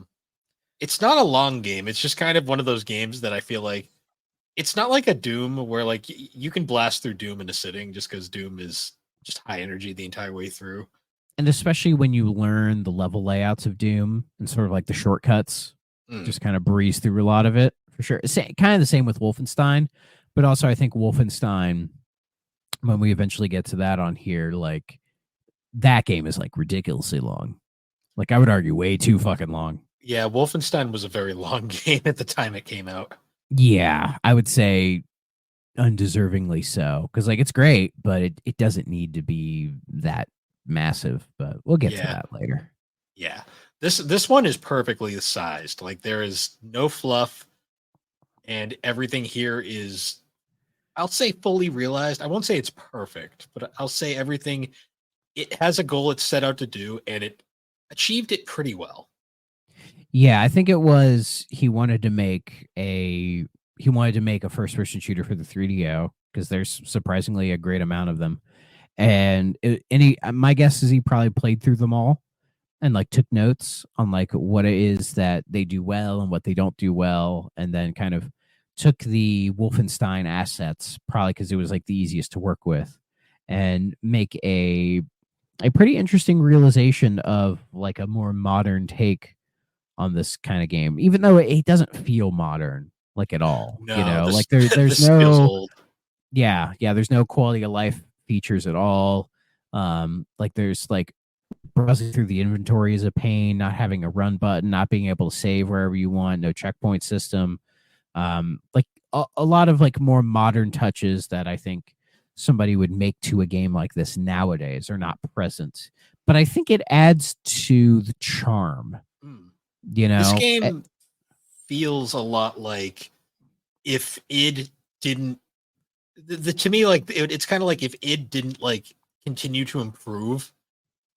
E: It's not a long game. It's just kind of one of those games that I feel like it's not like a Doom where like you can blast through Doom in a sitting just because Doom is just high energy the entire way through.
F: And especially when you learn the level layouts of Doom and sort of like the shortcuts,
E: Mm.
F: just kind of breeze through a lot of it for sure. Kind of the same with Wolfenstein, but also I think Wolfenstein, when we eventually get to that on here, like that game is like ridiculously long. Like I would argue way too fucking long.
E: Yeah, Wolfenstein was a very long game at the time it came out.
F: Yeah, I would say undeservingly so because like it's great, but it doesn't need to be that massive. But we'll get to
E: Yeah,
F: that later.
E: yeah. This one is perfectly sized. Like there is no fluff, and everything here is, I'll say, fully realized. I won't say it's perfect, but I'll say everything, it has a goal it's set out to do, and it achieved it pretty well.
F: Yeah, I think it was he wanted to make a first person shooter for the 3DO because there's surprisingly a great amount of them. And my guess is he probably played through them all and like took notes on like what it is that they do well and what they don't do well, and then kind of took the Wolfenstein assets probably because it was like the easiest to work with and make a pretty interesting realization of like a more modern take on this kind of game, even though it doesn't feel modern like at all. You
E: No,
F: know,
E: this
F: like there's
E: this feels
F: no
E: old.
F: there's no quality of life features at all. Like there's like browsing through the inventory is a pain, not having a run button, not being able to save wherever you want, no checkpoint system. Like a lot of like more modern touches that I think somebody would make to a game like this nowadays are not present. But I think it adds to the charm,
E: Hmm.
F: you
E: This
F: know.
E: game feels a lot like if id didn't to me like it's kind of like if id didn't like continue to improve,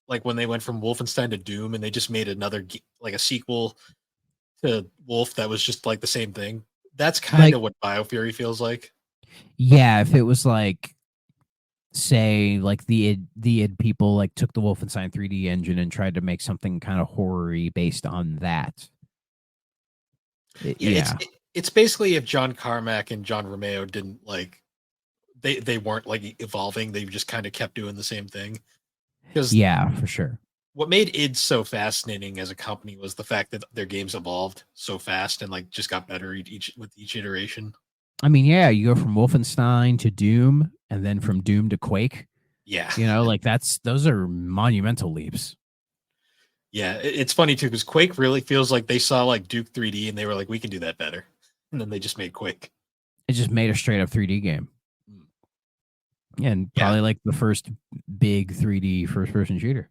E: like when they went from Wolfenstein to Doom and they just made another like a sequel to Wolf that was just like the same thing. That's kind
F: Like
E: of what Biofury feels like.
F: yeah, if it was like say like the id people like took the Wolfenstein 3D engine and tried to make something kind of horror-y based on that.
E: Yeah,
F: Yeah.
E: it's basically if John Carmack and John Romeo didn't like they weren't like evolving, they just kind of kept doing the same thing. Because
F: Yeah, for sure.
E: what made id so fascinating as a company was the fact that their games evolved so fast and like just got better with each iteration.
F: I mean, yeah, you go from Wolfenstein to Doom and then from Doom to Quake.
E: Yeah.
F: You know, like those are monumental leaps.
E: Yeah, it's funny too because Quake really feels like they saw like Duke 3D and they were like, we can do that better, and then they just made Quake.
F: It just made a straight up 3D game.
E: Mm.
F: And
E: Yeah.
F: probably like the first big 3D first person shooter.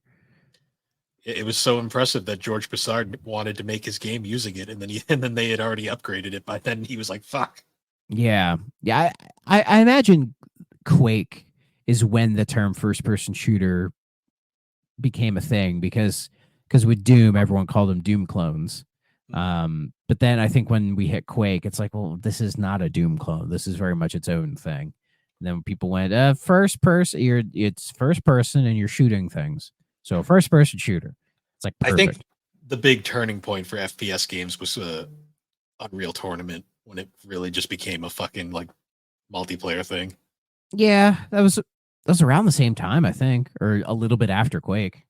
E: It was so impressive that George Broussard wanted to make his game using it, and then they had already upgraded it by then. He was like, "Fuck."
F: Yeah. Yeah. I imagine Quake is when the term first person shooter became a thing because with Doom, everyone called them Doom clones. But then I think when we hit Quake, it's like, well, this is not a Doom clone. This is very much its own thing. And then people went, first person, it's first person and you're shooting things. So a first person shooter. It's like
E: I
F: perfect.
E: think the big turning point for FPS games was Unreal Tournament, when it really just became a fucking like multiplayer thing.
F: Yeah, that was around the same time, I think, or a little bit after Quake.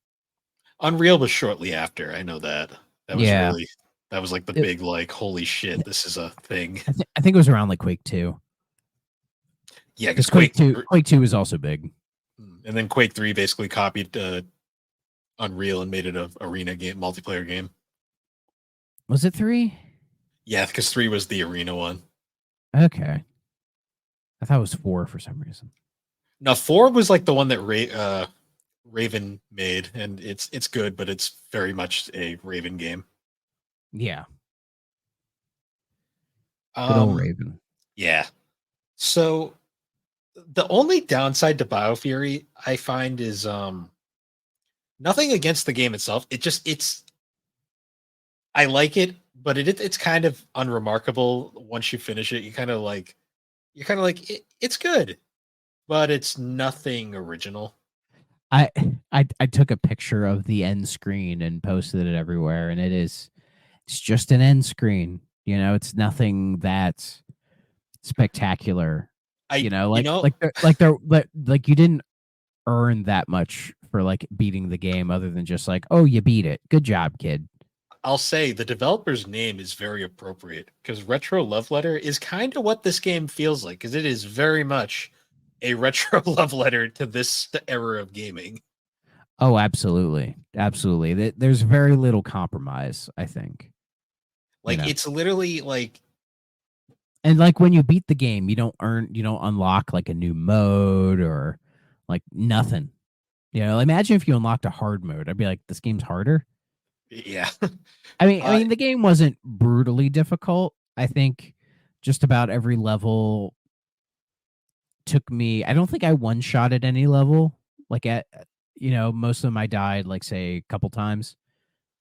E: Unreal was shortly after. I know that. That was
F: Yeah.
E: really that was like the
F: It-
E: big like holy shit, this is a thing.
F: I think it was around like Quake 2.
E: Yeah, because
F: Because Quake 2 was also big.
E: and then Quake 3 basically copied Unreal and made it a arena game, multiplayer game.
F: Was it 3?
E: Yeah, because 3 was the arena one.
F: Okay. I thought it was 4 for some reason.
E: Now 4 was like the one that Raven made, and it's good, but it's very much a Raven game.
F: Yeah. Good old Raven.
E: Yeah. So the only downside to Biofury I find is nothing against the game itself. It's I like it, but it's kind of unremarkable once you finish it. You're kind of like it's good, but it's nothing original.
F: I I took a picture of the end screen and posted it everywhere, and it's just an end screen. It's nothing that spectacular.
E: I
F: Like like you didn't earn that much for like beating the game, other than just like, oh, you beat it. Good job, kid.
E: I'll say the developer's name is very appropriate because Retro Love Letter is kind of what this game feels like, because it is very much a retro love letter to this era of gaming.
F: Oh, absolutely, absolutely. There's very little compromise, I think.
E: Like it's literally like
F: And like when you beat the game, you don't unlock like a new mode or like nothing. Imagine if you unlocked a hard mode. I'd be like, this game's harder.
E: yeah.
F: I mean, the game wasn't brutally difficult. I think just about every level took me. I don't think I one shot at any level. Like most of them I died like say a couple times,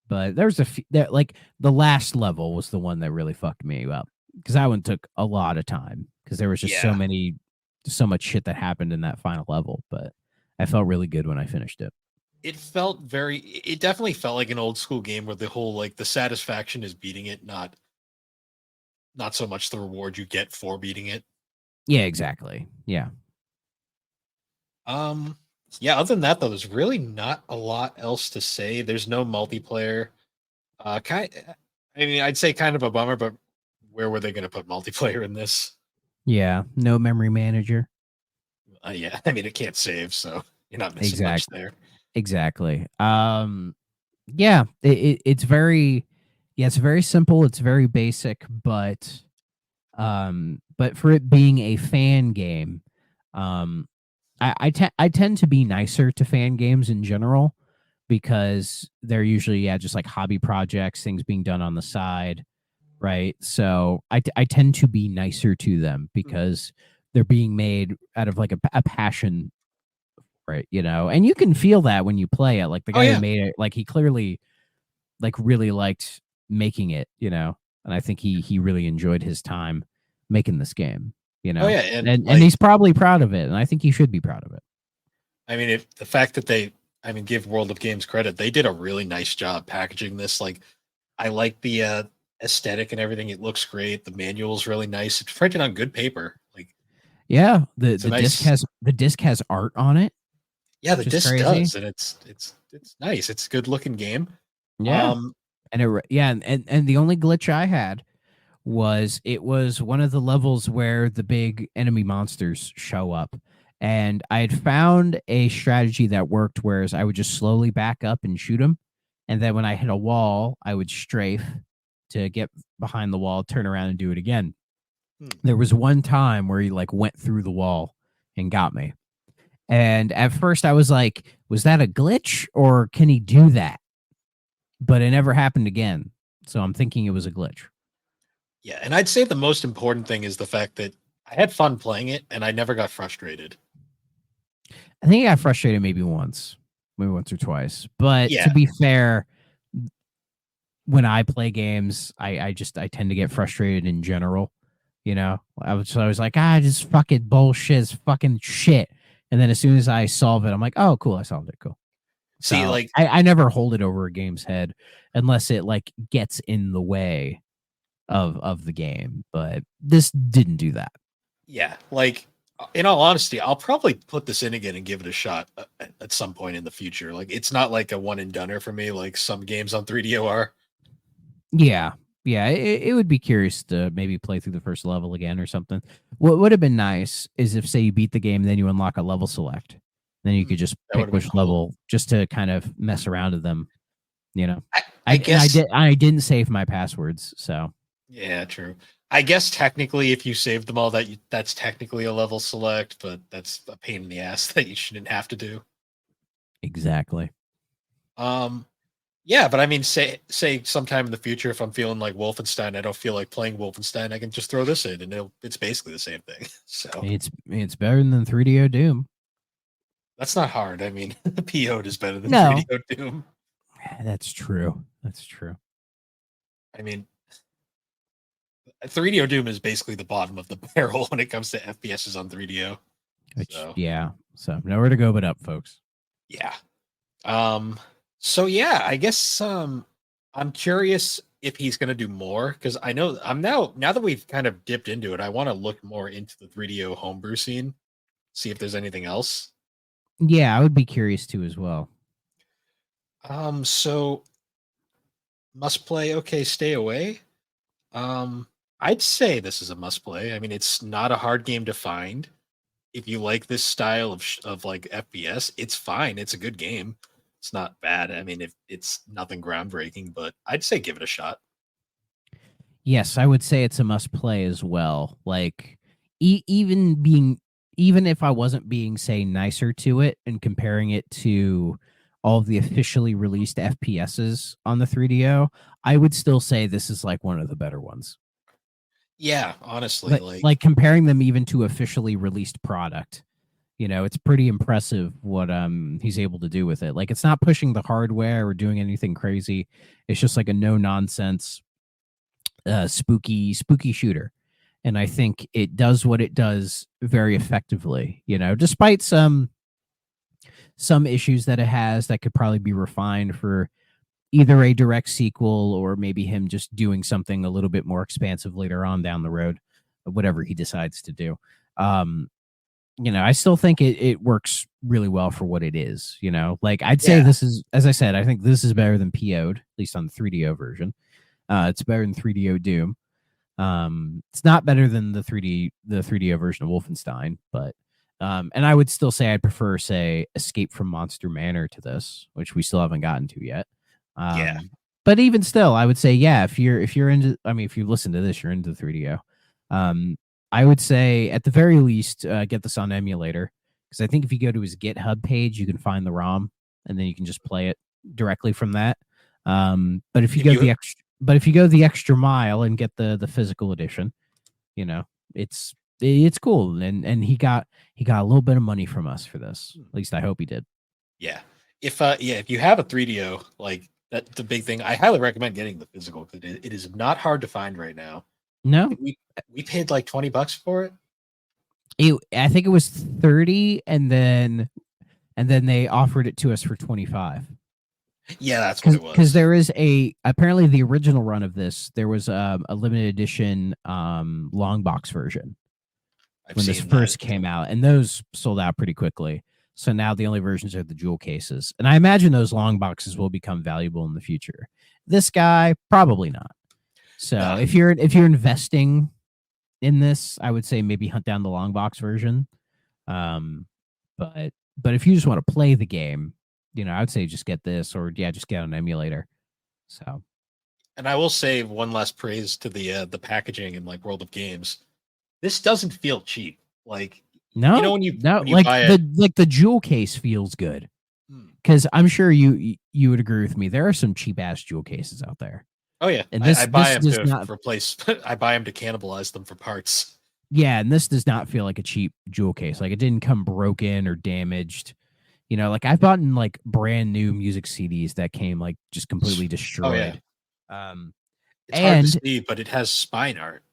F: but there's a few that like the last level was the one that really fucked me up because that one took a lot of time because there was just
E: Yeah.
F: so much shit that happened in that final level. But I felt really good when I finished it.
E: It definitely felt like an old school game where the whole like the satisfaction is beating it, not so much the reward you get for beating it.
F: Yeah, exactly. Yeah.
E: Yeah, other than that though, there's really not a lot else to say. There's no multiplayer. I mean, I'd say kind of a bummer, but where were they going to put multiplayer in this?
F: Yeah. No memory manager.
E: Yeah, I mean, it can't save, so you're not missing much there.
F: Exactly. Yeah, it's very it's very simple, it's very basic, but for it being a fan game, um I tend to be nicer to fan games in general because they're usually just like hobby projects, things being done on the side, right? So I tend to be nicer to them because they're being made out of like a passion, right? And you can feel that when you play it. Like the guy who made it, like he clearly like really liked making it, and I think he really enjoyed his time making this game,
E: Oh yeah,
F: and he's probably proud of it, and I think he should be proud of it.
E: I mean, if the fact that give World of Games credit, they did a really nice job packaging this. Like, I like the aesthetic and everything. It looks great. The manual's really nice. It's printed on good paper. Like,
F: yeah, the disc has art on it.
E: Yeah, the disc does, and it's nice. It's a good looking game.
F: Yeah, and the only glitch I had was it was one of the levels where the big enemy monsters show up, and I had found a strategy that worked, whereas I would just slowly back up and shoot them, and then when I hit a wall, I would strafe to get behind the wall, turn around, and do it again. There was one time where he like went through the wall and got me. And at first I was like, was that a glitch or can he do that? But it never happened again. So I'm thinking it was a glitch.
E: Yeah, and I'd say the most important thing is the fact that I had fun playing it and I never got frustrated.
F: I think I got frustrated maybe once or twice. But to
E: Yeah,
F: be fair, when I play games, I tend to get frustrated in general. You know, I was like, just fucking bullshit, it's fucking shit. And then as soon as I solve it, I'm like, oh, cool, I solved it, cool.
E: see,
F: So
E: like,
F: I never hold it over a game's head unless it like gets in the way of the game. But this didn't do that.
E: yeah, like in all honesty, I'll probably put this in again and give it a shot at some point in the future. Like, it's not like a one and doneer for me, like some games on 3DO are.
F: Yeah. Yeah, it would be curious to maybe play through the first level again or something. What would have been nice is if, say, you beat the game, and then you unlock a level select. Then you could just
E: That would
F: pick
E: have been
F: which
E: cool.
F: level just to kind of mess around with them, you know.
E: I guess,
F: I didn't save my passwords, so
E: yeah, true. I guess technically, if you save them all, that's technically a level select, but that's a pain in the ass that you shouldn't have to do.
F: exactly.
E: Um, yeah, but I mean, say sometime in the future, if I'm feeling like Wolfenstein, I don't feel like playing Wolfenstein, I can just throw this in, and it's basically the same thing. So
F: It's better than 3DO Doom.
E: that's not hard. I mean, PO'd is better than
F: No,
E: 3DO Doom.
F: that's true. That's true.
E: I mean, 3DO Doom is basically the bottom of the barrel when it comes to FPSs on 3DO.
F: Which
E: So
F: yeah, so nowhere to go but up, folks.
E: yeah. Um. So yeah, I guess I'm curious if he's going to do more because I know I'm now that we've kind of dipped into it, I want to look more into the 3DO homebrew scene, see if there's anything else.
F: Yeah, I would be curious too as well.
E: So must play. Okay, stay away. I'd say this is a must play. I mean, it's not a hard game to find. If you like this style of like FPS, it's fine. It's a good game. It's not bad. I mean, if it's nothing groundbreaking, but I'd say give it a shot.
F: Yes, I would say it's a must play as well. Like even if I wasn't being say nicer to it and comparing it to all of the officially released FPSs on the 3DO, I would still say this is like one of the better ones.
E: Yeah, honestly,
F: Like comparing them even to officially released product. You know, it's pretty impressive what he's able to do with it. Like it's not pushing the hardware or doing anything crazy. It's just like a no nonsense spooky shooter, and I think it does what it does very effectively, you know, despite some issues that it has that could probably be refined for either a direct sequel or maybe him just doing something a little bit more expansive later on down the road, whatever he decides to do. um you know, I still think it works really well for what it is, you know. Like I'd say
E: yeah,
F: this is, as I said, I think this is better than PO'd, at least on the 3DO version. It's better than 3DO Doom. It's not better than the 3DO version of Wolfenstein, but and I would still say I'd prefer, say, Escape from Monster Manor to this, which we still haven't gotten to yet.
E: yeah,
F: But even still, I would say, yeah, if you're into, I mean, if you listen to this, you're into 3DO. I would say at the very least, get this on emulator, because I think if you go to his GitHub page, you can find the ROM, and then you can just play it directly from that. But if you
E: if
F: go
E: you
F: the extra mile and get the physical edition, you know, it's cool. And he got a little bit of money from us for this. At least I hope he did.
E: yeah, if you have a 3DO, like that's the big thing. I highly recommend getting the physical because it is not hard to find right now.
F: No,
E: We paid like $20 for it.
F: I think it was 30, and then they offered it to us for 25.
E: Yeah, that's what it
F: Because
E: was.
F: there is apparently the original run of this, there was a limited edition long box version
E: I've
F: when this
E: seen that.
F: first came out, and those sold out pretty quickly. So now the only versions are the jewel cases, and I imagine those long boxes will become valuable in the future. This guy probably not. So
E: Nah,
F: if you're investing in this, I would say maybe hunt down the long box version. Um, but if you just want to play the game, you know, I would say just get this, or yeah, just get an emulator. So
E: and I will say one last praise to the packaging and like World of Games. This doesn't feel cheap. Like
F: No,
E: You know when you
F: like
E: buy it,
F: the jewel case feels good
E: Hmm.
F: because I'm sure you would agree with me. There are some cheap ass jewel cases out there,
E: Oh yeah,
F: and
E: I buy
F: this
E: them
F: does
E: to
F: not.
E: replace. I buy them to cannibalize them for parts.
F: Yeah, and this does not feel like a cheap jewel case. Like it didn't come broken or damaged. You know, like I've bought like brand new music CDs that came like just completely
E: Oh yeah,
F: destroyed. Um,
E: it's hard to
F: and
E: see, but it has spine art.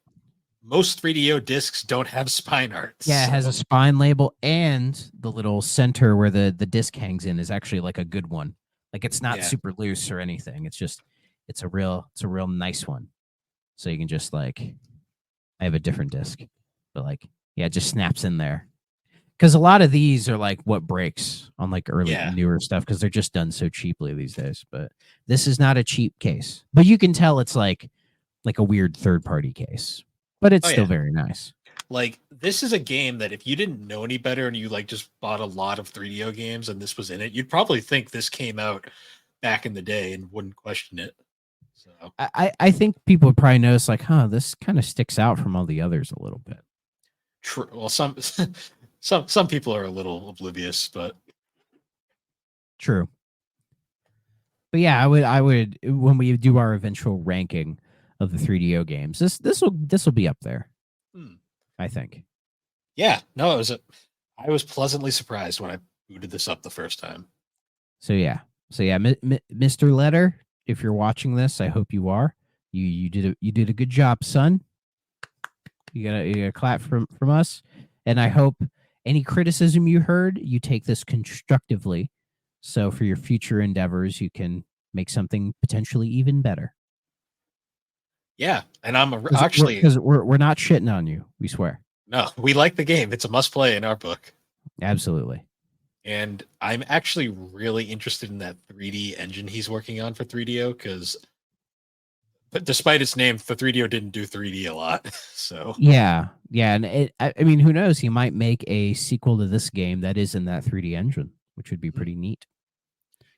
E: Most 3DO discs don't have spine art.
F: yeah, it has a
E: So
F: spine label, and the little center where the disc hangs in is actually like a good one. Like it's not
E: yeah,
F: super loose or anything. It's just it's a real nice one. So you can just like I have a different disc, but like yeah, it just snaps in there. Because a lot of these are like what breaks on like early
E: yeah,
F: newer stuff because they're just done so cheaply these days. But this is not a cheap case, but you can tell it's like a weird third party case, but it's
E: oh
F: still
E: yeah.
F: very nice.
E: Like this is a game that if you didn't know any better and you like just bought a lot of 3DO games and this was in it, you'd probably think this came out back in the day and wouldn't question it. So
F: I think people would probably notice like, huh, this kind of sticks out from all the others a little bit.
E: true. Well, some some people are a little oblivious, but
F: True. But yeah, I would when we do our eventual ranking of the 3DO games, this will be up there,
E: hmm.
F: I think.
E: Yeah, no, I was pleasantly surprised when I booted this up the first time.
F: So yeah. So yeah, Mr. Letter, if you're watching this, I hope you are. You did a good job, son. You got a clap from us, and I hope any criticism you heard, you take this constructively. So for your future endeavors, you can make something potentially even better.
E: Yeah, and I'm
F: Actually,
E: actually
F: because we're not shitting on you, we swear.
E: no, we like the game. It's a must play in our book.
F: Absolutely.
E: And I'm actually really interested in that 3D engine he's working on for 3DO because, but despite its name, the 3DO didn't do 3D a lot. So
F: Yeah, yeah, and I mean, who knows? He might make a sequel to this game that is in that 3D engine, which would be pretty neat.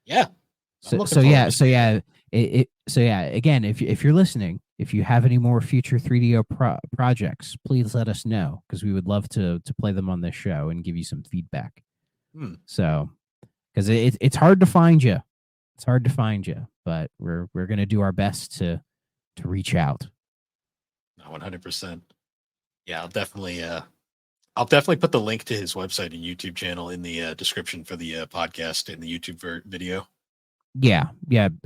E: yeah, I'm
F: So,
E: looking
F: so
E: forward
F: yeah,
E: to
F: so
E: seeing
F: yeah,
E: it.
F: so yeah. Again, if you're listening, if you have any more future 3DO projects, please let us know because we would love to play them on this show and give you some feedback.
E: Hmm.
F: So, because it's hard to find you, it's hard to find you, but we're gonna do our best to reach out.
E: No, 100%. Yeah, I'll definitely put the link to his website and YouTube channel in the description for the podcast and the YouTube video.
F: Yeah,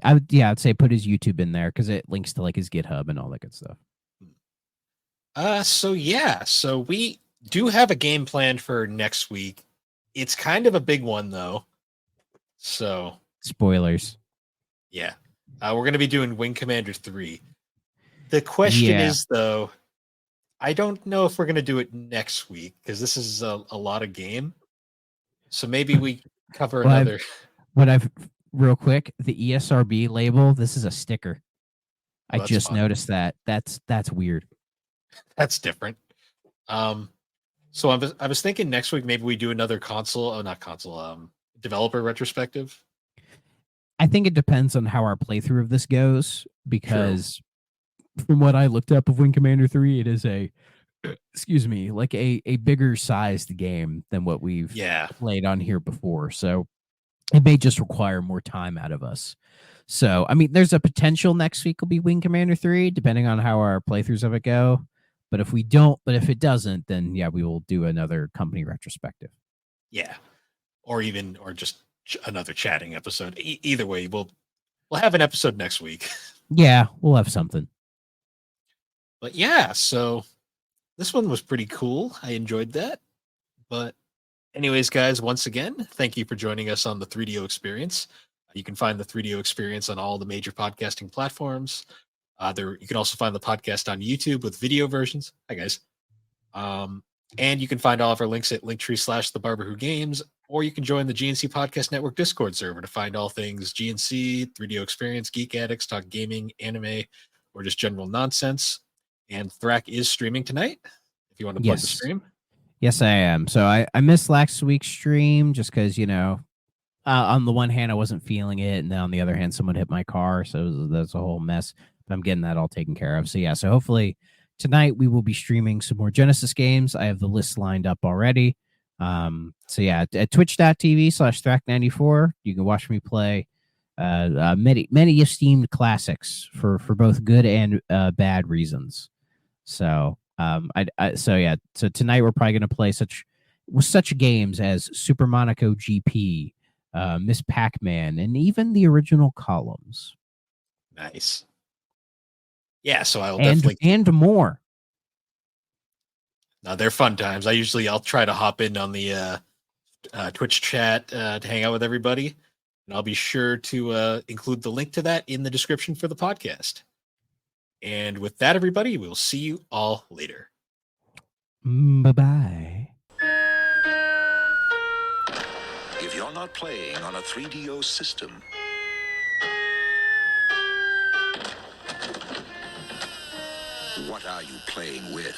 F: I'd say put his YouTube in there because it links to like his GitHub and all that good stuff.
E: So we do have a game planned for next week. It's kind of a big one though. So
F: Spoilers.
E: yeah, we're going to be doing Wing Commander 3. The question
F: Yeah.
E: is though, I don't know if we're going to do it next week because this is a lot of game. So maybe we cover
F: Well,
E: another.
F: What I've real quick, the ESRB label, this is a sticker. I
E: That's
F: just
E: fun.
F: noticed that. That's weird.
E: That's different. So I was thinking next week maybe we do another developer retrospective.
F: I think it depends on how our playthrough of this goes because from what I looked up of Wing Commander 3, it is a excuse me, like a bigger sized game than what we've
E: Yeah.
F: played on here before. So it may just require more time out of us. So, I mean, there's a potential next week will be Wing Commander 3, depending on how our playthroughs of it go. But if it doesn't, then yeah, we will do another company retrospective.
E: Yeah. Or just another chatting episode. Either way, we'll have an episode next week.
F: Yeah, we'll have something.
E: But yeah, so this one was pretty cool. I enjoyed that. But anyways, guys, once again, thank you for joining us on the 3DO Experience. You can find the 3DO Experience on all the major podcasting platforms. You can also find the podcast on YouTube with video versions. Hi, guys. And you can find all of our links at linktree/The Barber Who Games, or you can join the GNC Podcast Network Discord server to find all things GNC, 3DO Experience, Geek Addicts, talk gaming, anime, or just general nonsense. And Thrak is streaming tonight. If you want to plug the stream.
F: Yes, I am. So I missed last week's stream just because, on the one hand, I wasn't feeling it. And then on the other hand, someone hit my car. So that's a whole mess. But I'm getting that all taken care of. So yeah, so hopefully tonight we will be streaming some more Genesis games. I have the list lined up already. So yeah, at twitch.tv/Thrack94, you can watch me play many esteemed classics for both good and bad reasons. So so tonight we're probably going to play such games as Super Monaco GP, Miss Pac-Man, and even the original Columns.
E: Nice. Yeah, so I will
F: and
E: definitely.
F: And more.
E: No, they're fun times. I'll try to hop in on the Twitch chat to hang out with everybody, and I'll be sure to include the link to that in the description for the podcast. And with that, everybody, we'll see you all later.
F: Bye-bye.
B: If you're not playing on a 3DO system, what are you playing with?